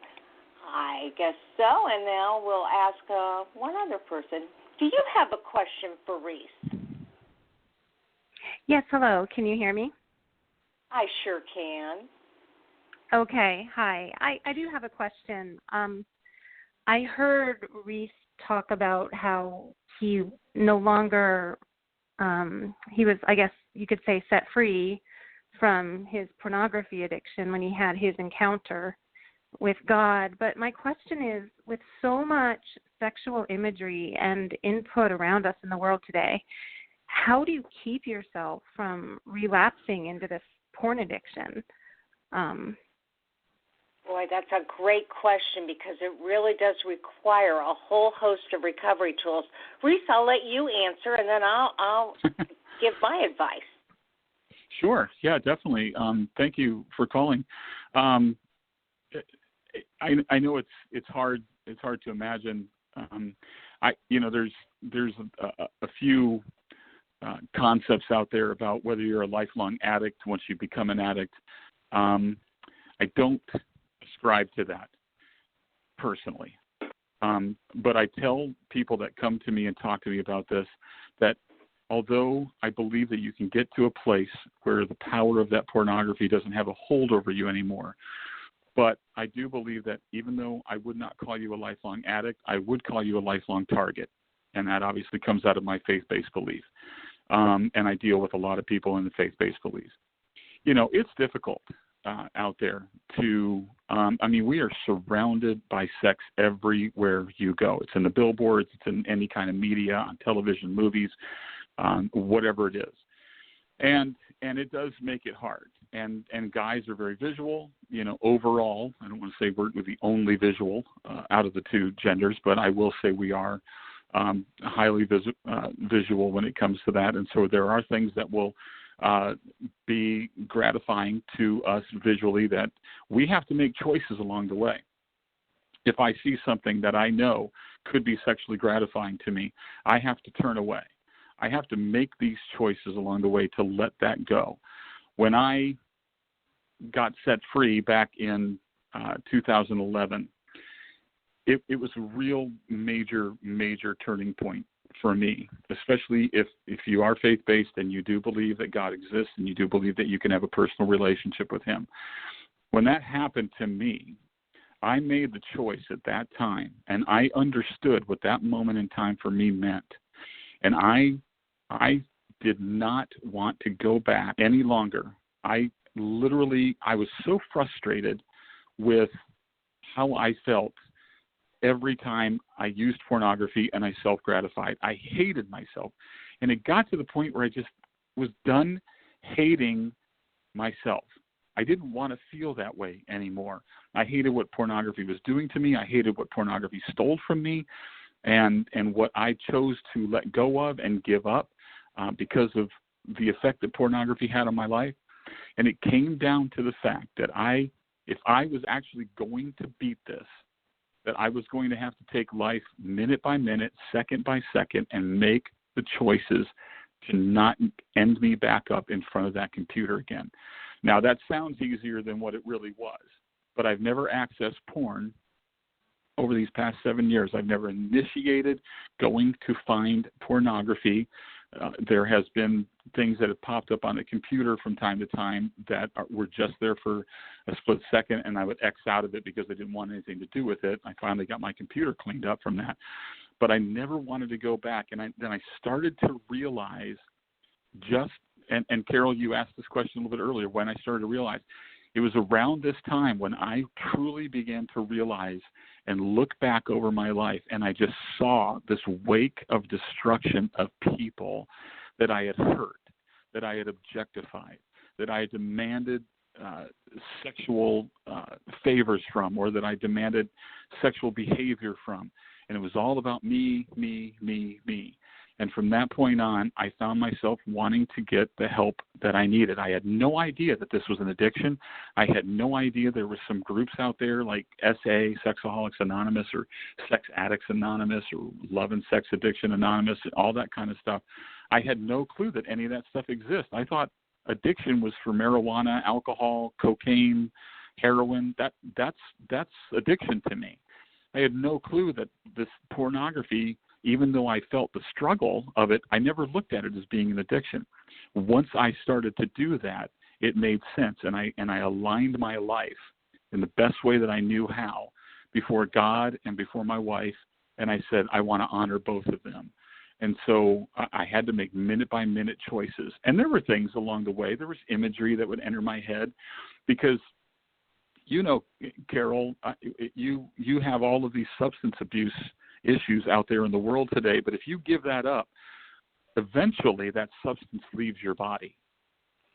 I guess so. And now we'll ask one other person. Do you have a question for Reese? Yes, hello. Can you hear me? I sure can. Okay, hi. I do have a question. I heard Reese talk about how he no longer, he was, I guess you could say, set free from his pornography addiction when he had his encounter with God. But my question is, with so much sexual imagery and input around us in the world today, how do you keep yourself from relapsing into this porn addiction? Boy, that's a great question because it really does require a whole host of recovery tools. Reese, I'll let you answer, and then I'll give my advice. Sure. Yeah, definitely. Thank you for calling. I know it's hard. It's hard to imagine. There's a few concepts out there about whether you're a lifelong addict once you become an addict. I don't ascribe to that personally. But I tell people that come to me and talk to me about this that although I believe that you can get to a place where the power of that pornography doesn't have a hold over you anymore, but I do believe that even though I would not call you a lifelong addict, I would call you a lifelong target. And that obviously comes out of my faith-based belief. And I deal with a lot of people in the faith-based belief. It's difficult out there to, we are surrounded by sex everywhere you go. It's in the billboards, it's in any kind of media, on television, movies, whatever it is. And it does make it hard. And guys are very visual, overall. I don't want to say we're the only visual out of the two genders, but I will say we are highly visual when it comes to that. And so there are things that will be gratifying to us visually that we have to make choices along the way. If I see something that I know could be sexually gratifying to me, I have to turn away. I have to make these choices along the way to let that go. When I got set free back in 2011, it was a real major turning point for me, especially if you are faith-based and you do believe that God exists and you do believe that you can have a personal relationship with him. When that happened to me, I made the choice at that time, and I understood what that moment in time for me meant. And I did not want to go back any longer. I was so frustrated with how I felt every time I used pornography and I self-gratified. I hated myself. And it got to the point where I just was done hating myself. I didn't want to feel that way anymore. I hated what pornography was doing to me. I hated what pornography stole from me and what I chose to let go of and give up because of the effect that pornography had on my life. And it came down to the fact that if I was actually going to beat this, that I was going to have to take life minute by minute, second by second, and make the choices to not end me back up in front of that computer again. Now, that sounds easier than what it really was, but I've never accessed porn over these past 7 years. I've never initiated going to find pornography. There has been things that have popped up on the computer from time to time that were just there for a split second, and I would X out of it because I didn't want anything to do with it. I finally got my computer cleaned up from that. But I never wanted to go back, and then I started to realize and Carol, you asked this question a little bit earlier, when I started to realize. It was around this time when I truly began to realize and look back over my life, and I just saw this wake of destruction of people that I had hurt, that I had objectified, that I had demanded sexual favors from, or that I demanded sexual behavior from. And it was all about me. And from that point on, I found myself wanting to get the help that I needed. I had no idea that this was an addiction. I had no idea there were some groups out there like SA, Sexaholics Anonymous, or Sex Addicts Anonymous, or Love and Sex Addiction Anonymous, all that kind of stuff. I had no clue that any of that stuff exists. I thought addiction was for marijuana, alcohol, cocaine, heroin. That's addiction to me. I had no clue that this pornography, even though I felt the struggle of it, I never looked at it as being an addiction. Once I started to do that, it made sense, and I aligned my life in the best way that I knew how before God and before my wife, and I said, I want to honor both of them. And so I had to make minute-by-minute choices. And there were things along the way. There was imagery that would enter my head because, Carol, you have all of these substance abuse issues out there in the world today, but if you give that up, eventually that substance leaves your body.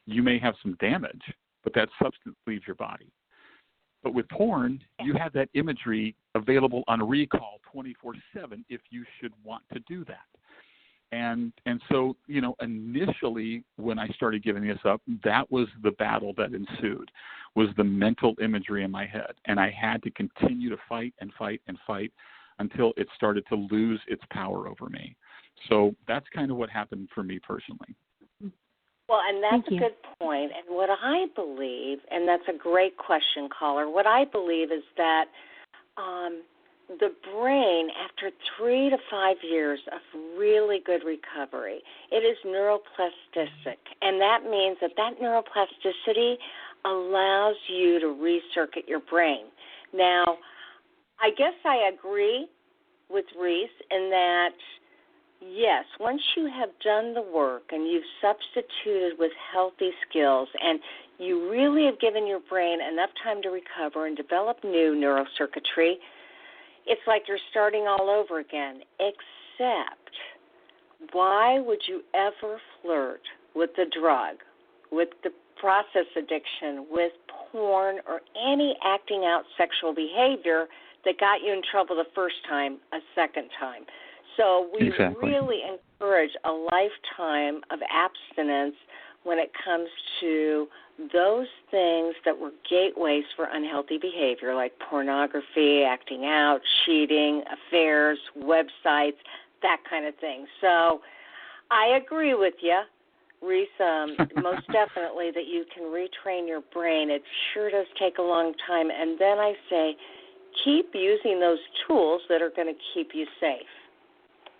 You may have some damage, but that substance leaves your body. But with porn, you have that imagery available on recall 24/7 if you should want to do that. And so, initially when I started giving this up, that was the battle that ensued, was the mental imagery in my head. And I had to continue to fight and fight and fight until it started to lose its power over me. So that's kind of what happened for me personally. Well, and that's a good point. And what I believe, and that's a great question, caller, what I believe is that the brain, after 3 to 5 years of really good recovery, it is neuroplastic. And that means that neuroplasticity allows you to recircuit your brain. Now, I guess I agree with Reese in that, yes, once you have done the work and you've substituted with healthy skills and you really have given your brain enough time to recover and develop new neurocircuitry, it's like you're starting all over again, except why would you ever flirt with the drug, with the process addiction, with porn, or any acting out sexual behavior that got you in trouble the first time, a second time? So we really encourage a lifetime of abstinence when it comes to those things that were gateways for unhealthy behavior, like pornography, acting out, cheating, affairs, websites, that kind of thing. So I agree with you, Reese, most definitely that you can retrain your brain. It sure does take a long time. And then I say keep using those tools that are going to keep you safe.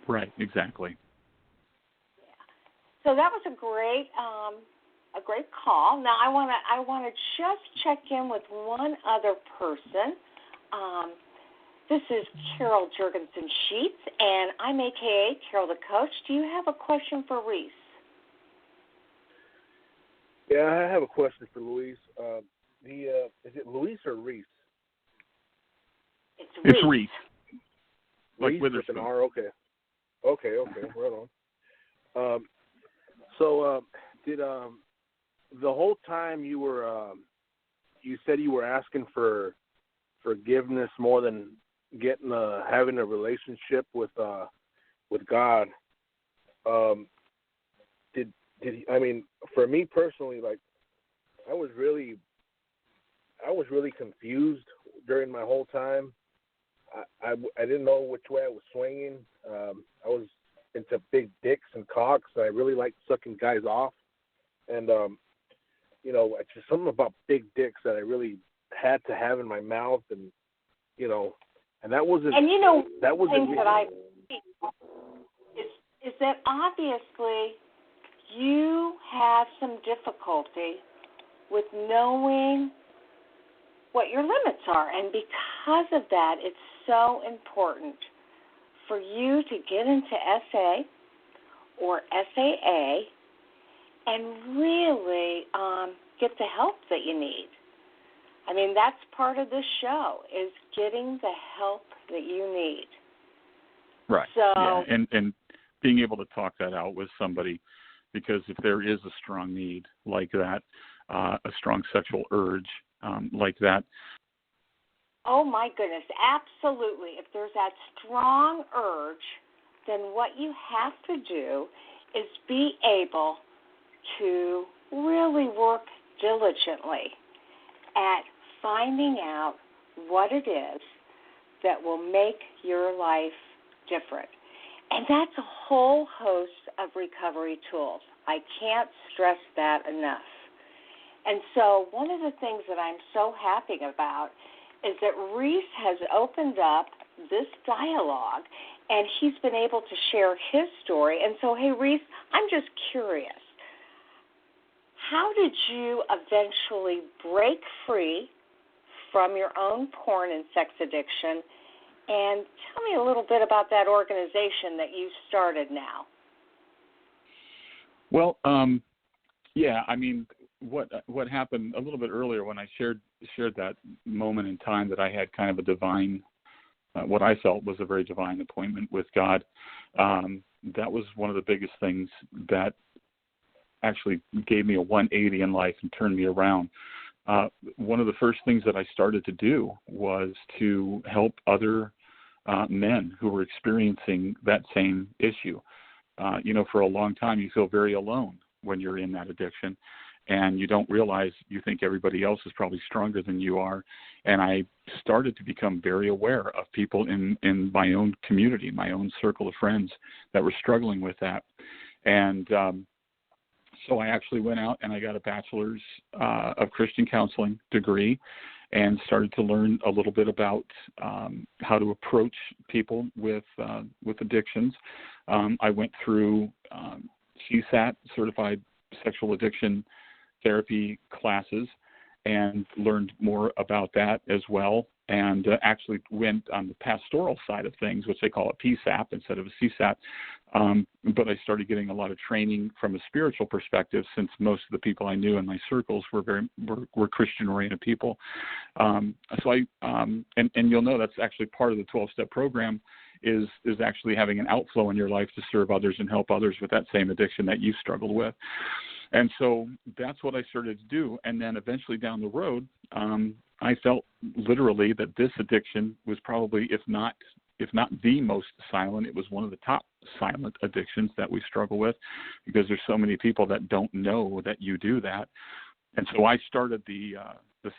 Right, exactly. So that was a great call. Now I want to just check in with one other person. This is Carol Jurgensen Sheets, and I'm AKA Carol the Coach. Do you have a question for Reese? Yeah, I have a question for Luis. Is it Luis or Reese? It's Reese. Like Reese with an R. Okay, right on. So did the whole time you were you said you were asking for forgiveness more than having a relationship with God? I mean, for me personally, like I was really confused during my whole time. I didn't know which way I was swinging. I was into big dicks and cocks. I really liked sucking guys off, and it's just something about big dicks that I really had to have in my mouth, and that wasn't. And that wasn't things that I is that obviously you have some difficulty with knowing what your limits are, and because of that, it's so important for you to get into SA or SAA and really get the help that you need. I mean, that's part of this show, is getting the help that you need. Right. So, yeah. And being able to talk that out with somebody, because if there is a strong need like that, a strong sexual urge like that. Oh, my goodness, absolutely. If there's that strong urge, then what you have to do is be able to really work diligently at finding out what it is that will make your life different. And that's a whole host of recovery tools. I can't stress that enough. And so one of the things that I'm so happy about is that Reese has opened up this dialogue, and he's been able to share his story. And so, hey, Reese, I'm just curious. How did you eventually break free from your own porn and sex addiction? And tell me a little bit about that organization that you started now. Well, yeah, I mean, what happened a little bit earlier when I shared that moment in time that I had kind of a divine, what I felt was a very divine appointment with God. That was one of the biggest things that actually gave me a 180 in life and turned me around. one of the first things that I started to do was to help other men who were experiencing that same issue. For a long time, you feel very alone when you're in that addiction, and you don't realize, you think everybody else is probably stronger than you are. And I started to become very aware of people in my own community, my own circle of friends that were struggling with that. And so I actually went out and I got a bachelor's of Christian counseling degree and started to learn a little bit about how to approach people with addictions. I went through CSAT, Certified Sexual Addiction Therapy classes, and learned more about that as well, and actually went on the pastoral side of things, which they call a PSAP instead of a CSAT. But I started getting a lot of training from a spiritual perspective, since most of the people I knew in my circles were Christian-oriented people. So I and you'll know that's actually part of the 12-step program, is actually having an outflow in your life to serve others and help others with that same addiction that you struggled with. And so that's what I started to do. And then eventually down the road, I felt literally that this addiction was probably, if not the most silent, it was one of the top silent addictions that we struggle with, because there's so many people that don't know that you do that. And so I started the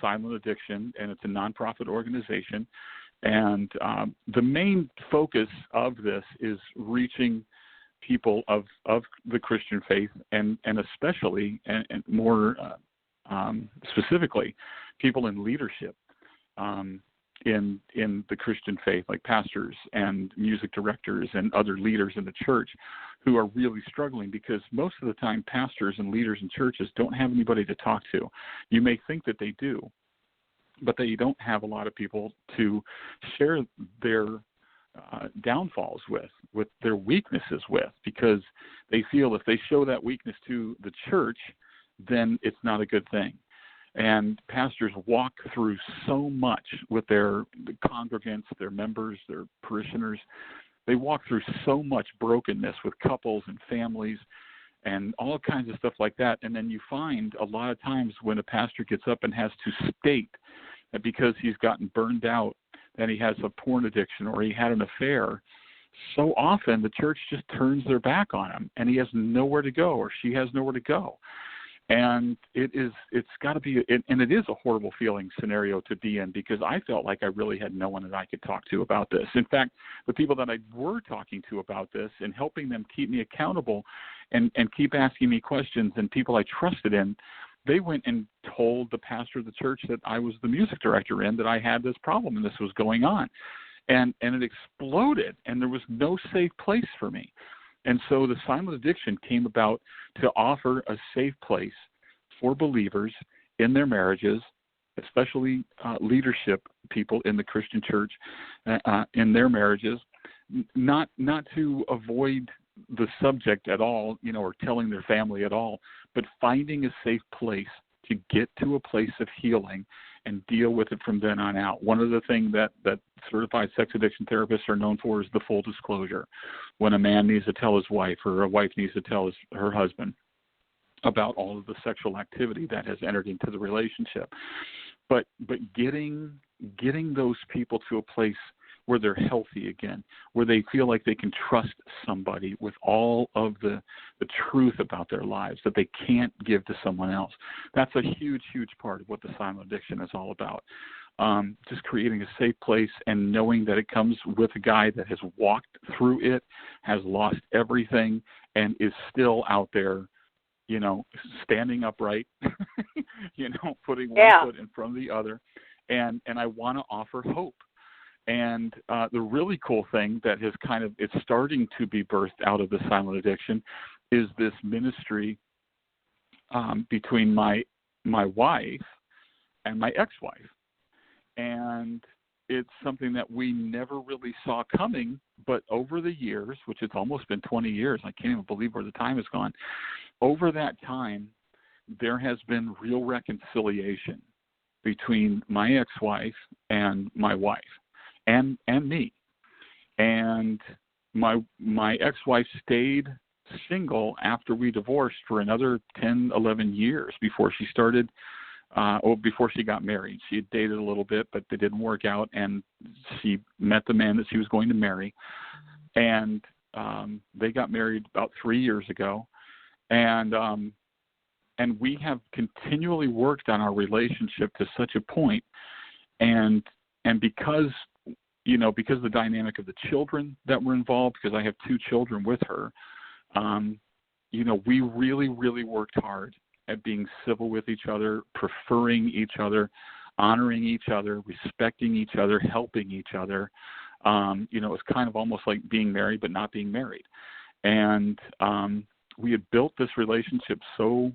Silent Addiction, and it's a nonprofit organization. And the main focus of this is reaching people of the Christian faith, and especially and more specifically, people in leadership in the Christian faith, like pastors and music directors and other leaders in the church who are really struggling, because most of the time pastors and leaders in churches don't have anybody to talk to. You may think that they do, but they don't have a lot of people to share their downfalls with their weaknesses with, because they feel if they show that weakness to the church, then it's not a good thing. And pastors walk through so much with the congregants, their members, their parishioners. They walk through so much brokenness with couples and families and all kinds of stuff like that. And then you find a lot of times when a pastor gets up and has to state that because he's gotten burned out, that he has a porn addiction or he had an affair, so often the church just turns their back on him, and he has nowhere to go, or she has nowhere to go. And it's got to be, and it is a horrible feeling scenario to be in, because I felt like I really had no one that I could talk to about this. In fact, the people that I were talking to about this and helping them keep me accountable and keep asking me questions, and people I trusted in, they went and told the pastor of the church that I was the music director in that I had this problem and this was going on. And it exploded, and there was no safe place for me. And so the Silent Addiction came about to offer a safe place for believers in their marriages, especially leadership people in the Christian church in their marriages, not to avoid the subject at all, or telling their family at all, but finding a safe place to get to a place of healing and deal with it from then on out. One of the things that certified sex addiction therapists are known for is the full disclosure. When a man needs to tell his wife, or a wife needs to tell her husband about all of the sexual activity that has entered into the relationship. But getting those people to a place where they're healthy again, where they feel like they can trust somebody with all of the truth about their lives that they can't give to someone else. That's a huge, huge part of what the Silent Addiction is all about. Just creating a safe place and knowing that it comes with a guy that has walked through it, has lost everything, and is still out there, standing upright, putting one foot in front of the other. And I want to offer hope. And the really cool thing that has it's starting to be birthed out of the Silent Addiction is this ministry between my wife and my ex-wife. And it's something that we never really saw coming, but over the years, which it's almost been 20 years, I can't even believe where the time has gone. Over that time, there has been real reconciliation between my ex-wife and my wife. And me. And my ex-wife stayed single after we divorced for another 10, 11 years before she started before she got married. She had dated a little bit, but they didn't work out, and she met the man that she was going to marry. And they got married about 3 years ago. And we have continually worked on our relationship to such a point. And because of the dynamic of the children that were involved, because I have 2 children with her, we really, really worked hard at being civil with each other, preferring each other, honoring each other, respecting each other, helping each other. It's kind of almost like being married but not being married. And we had built this relationship so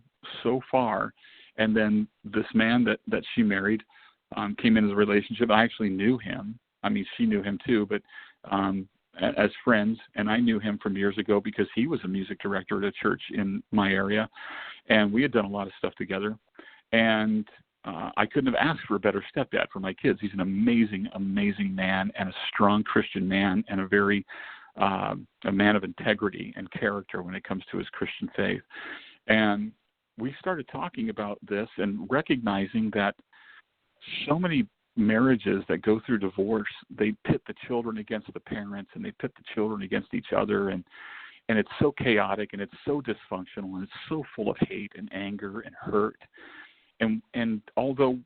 far, and then this man that she married came into the relationship. I actually knew him. I mean, she knew him too, but as friends, and I knew him from years ago because he was a music director at a church in my area, and we had done a lot of stuff together. And I couldn't have asked for a better stepdad for my kids. He's an amazing, amazing man, and a strong Christian man, and a very a man of integrity and character when it comes to his Christian faith. And we started talking about this and recognizing that so many marriages that go through divorce, they pit the children against the parents, and they pit the children against each other, and it's so chaotic, and it's so dysfunctional, and it's so full of hate and anger and hurt. And although,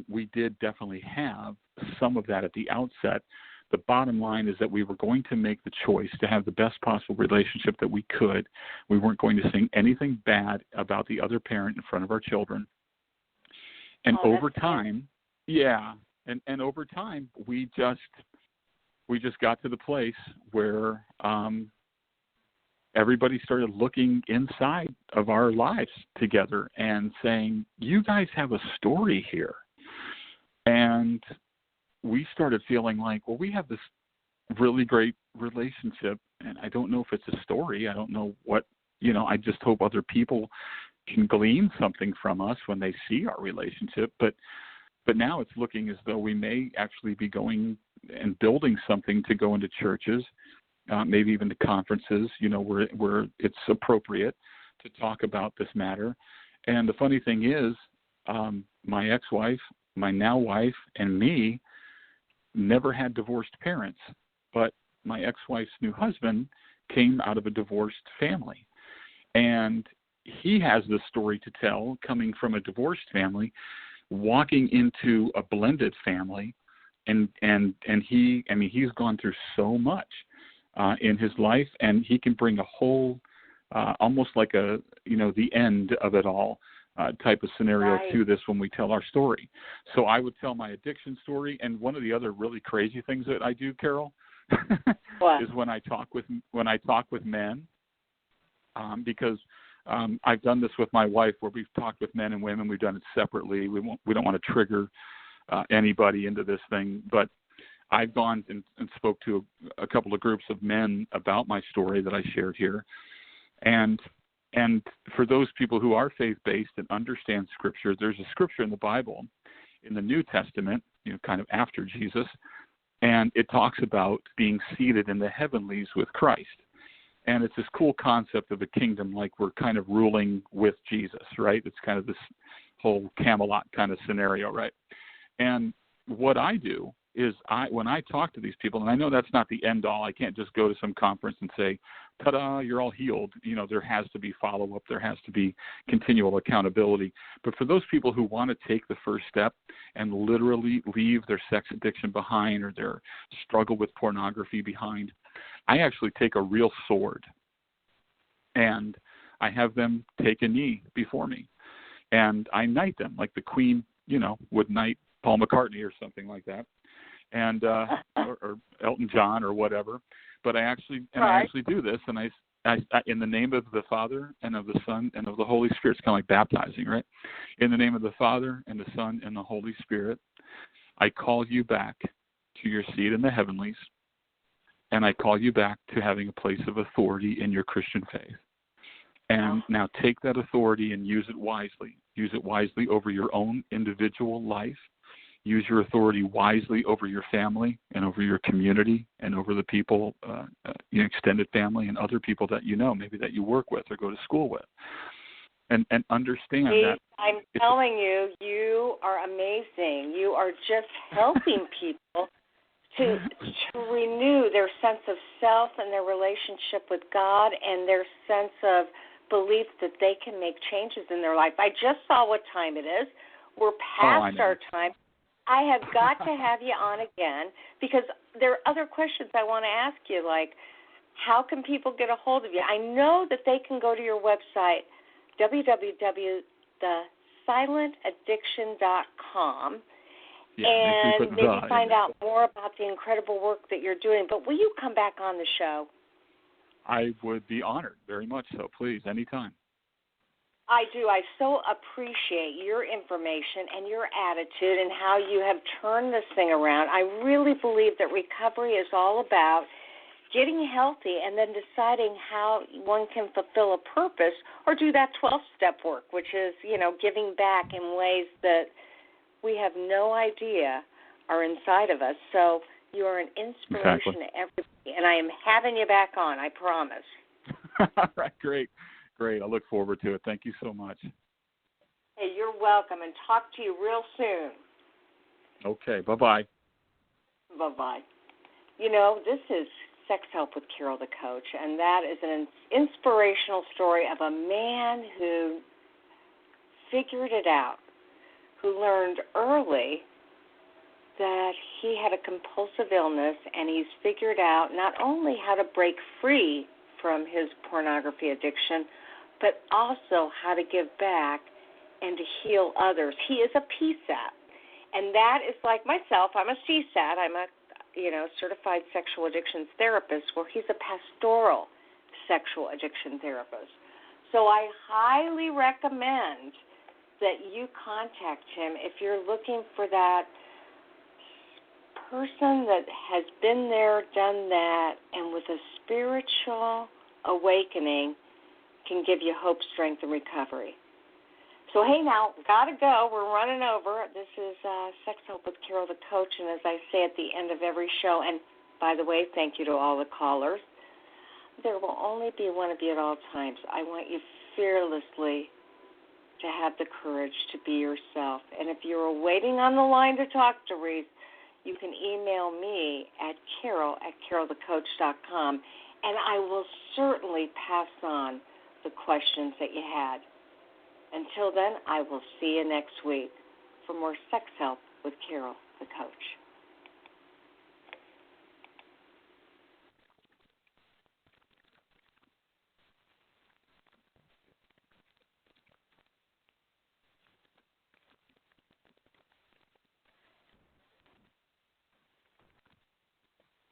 we did definitely have some of that at the outset, the bottom line is that we were going to make the choice to have the best possible relationship that we could. We weren't going to sing anything bad about the other parent in front of our children. And over time, and over time, we just got to the place where everybody started looking inside of our lives together and saying, you guys have a story here. And we started feeling like, well, we have this really great relationship, and I don't know if it's a story. I don't know what, I just hope other people can glean something from us when they see our relationship. But now it's looking as though we may actually be going and building something to go into churches, maybe even to conferences, where it's appropriate to talk about this matter. And the funny thing is, my ex-wife, my now wife, and me never had divorced parents, but my ex-wife's new husband came out of a divorced family. And he has this story to tell, coming from a divorced family, walking into a blended family, and he's gone through so much in his life, and he can bring a whole, almost like the end of it all type of scenario to this when we tell our story. So I would tell my addiction story, and one of the other really crazy things that I do, Carol, is when I talk with men, because I've done this with my wife, where we've talked with men and women. We've done it separately. We don't want to trigger anybody into this thing, but I've gone and spoke to a couple of groups of men about my story that I shared here. And for those people who are faith-based and understand Scripture, there's a Scripture in the Bible, in the New Testament, kind of after Jesus, and it talks about being seated in the heavenlies with Christ. And it's this cool concept of a kingdom, like we're kind of ruling with Jesus, right? It's kind of this whole Camelot kind of scenario, right? And what I do is when I talk to these people, and I know that's not the end all, I can't just go to some conference and say, ta-da, you're all healed. There has to be follow-up. There has to be continual accountability. But for those people who want to take the first step and literally leave their sex addiction behind, or their struggle with pornography behind, I actually take a real sword, and I have them take a knee before me, and I knight them like the Queen, would knight Paul McCartney or something like that, and or Elton John or whatever. But I actually do this, and I in the name of the Father and of the Son and of the Holy Spirit. It's kind of like baptizing, right? In the name of the Father and the Son and the Holy Spirit, I call you back to your seat in the heavenlies, and I call you back to having a place of authority in your Christian faith. And now take that authority and use it wisely. Use it wisely over your own individual life. Use your authority wisely over your family and over your community and over the people, your extended family and other people that maybe that you work with or go to school with. and understand See, that. I'm telling you, you are amazing. You are just helping people to renew their sense of self and their relationship with God and their sense of belief that they can make changes in their life. I just saw what time it is. We're past our time. I have got to have you on again because there are other questions I want to ask you, like how can people get a hold of you? I know that they can go to your website, www.thesilentaddiction.com, and maybe find out more about the incredible work that you're doing. But will you come back on the show? I would be honored, very much so. Please, anytime. I do. I so appreciate your information and your attitude and how you have turned this thing around. I really believe that recovery is all about getting healthy and then deciding how one can fulfill a purpose or do that 12-step work, which is, giving back in ways that we have no idea are inside of us. So you are an inspiration to everybody, and I am having you back on, I promise. All right, great. I look forward to it. Thank you so much. Hey, you're welcome, and talk to you real soon. Okay, bye-bye. Bye-bye. This is Sex Help with Carol the Coach, and that is an inspirational story of a man who figured it out, who learned early that he had a compulsive illness, and he's figured out not only how to break free from his pornography addiction, but also how to give back and to heal others. He is a PSAT, and that is like myself. I'm a CSAT. I'm a certified sexual addictions therapist, where he's a pastoral sexual addiction therapist. So I highly recommend that you contact him if you're looking for that person that has been there, done that, and with a spiritual awakening can give you hope, strength, and recovery. So, hey, now, got to go. We're running over. This is Sex Help with Carol the Coach, and as I say at the end of every show, and by the way, thank you to all the callers, there will only be one of you at all times. I want you fearlessly to have the courage to be yourself. And if you're waiting on the line to talk to Reese, you can email me at carol@carolthecoach.com, and I will certainly pass on the questions that you had. Until then, I will see you next week for more Sex Help with Carol the Coach.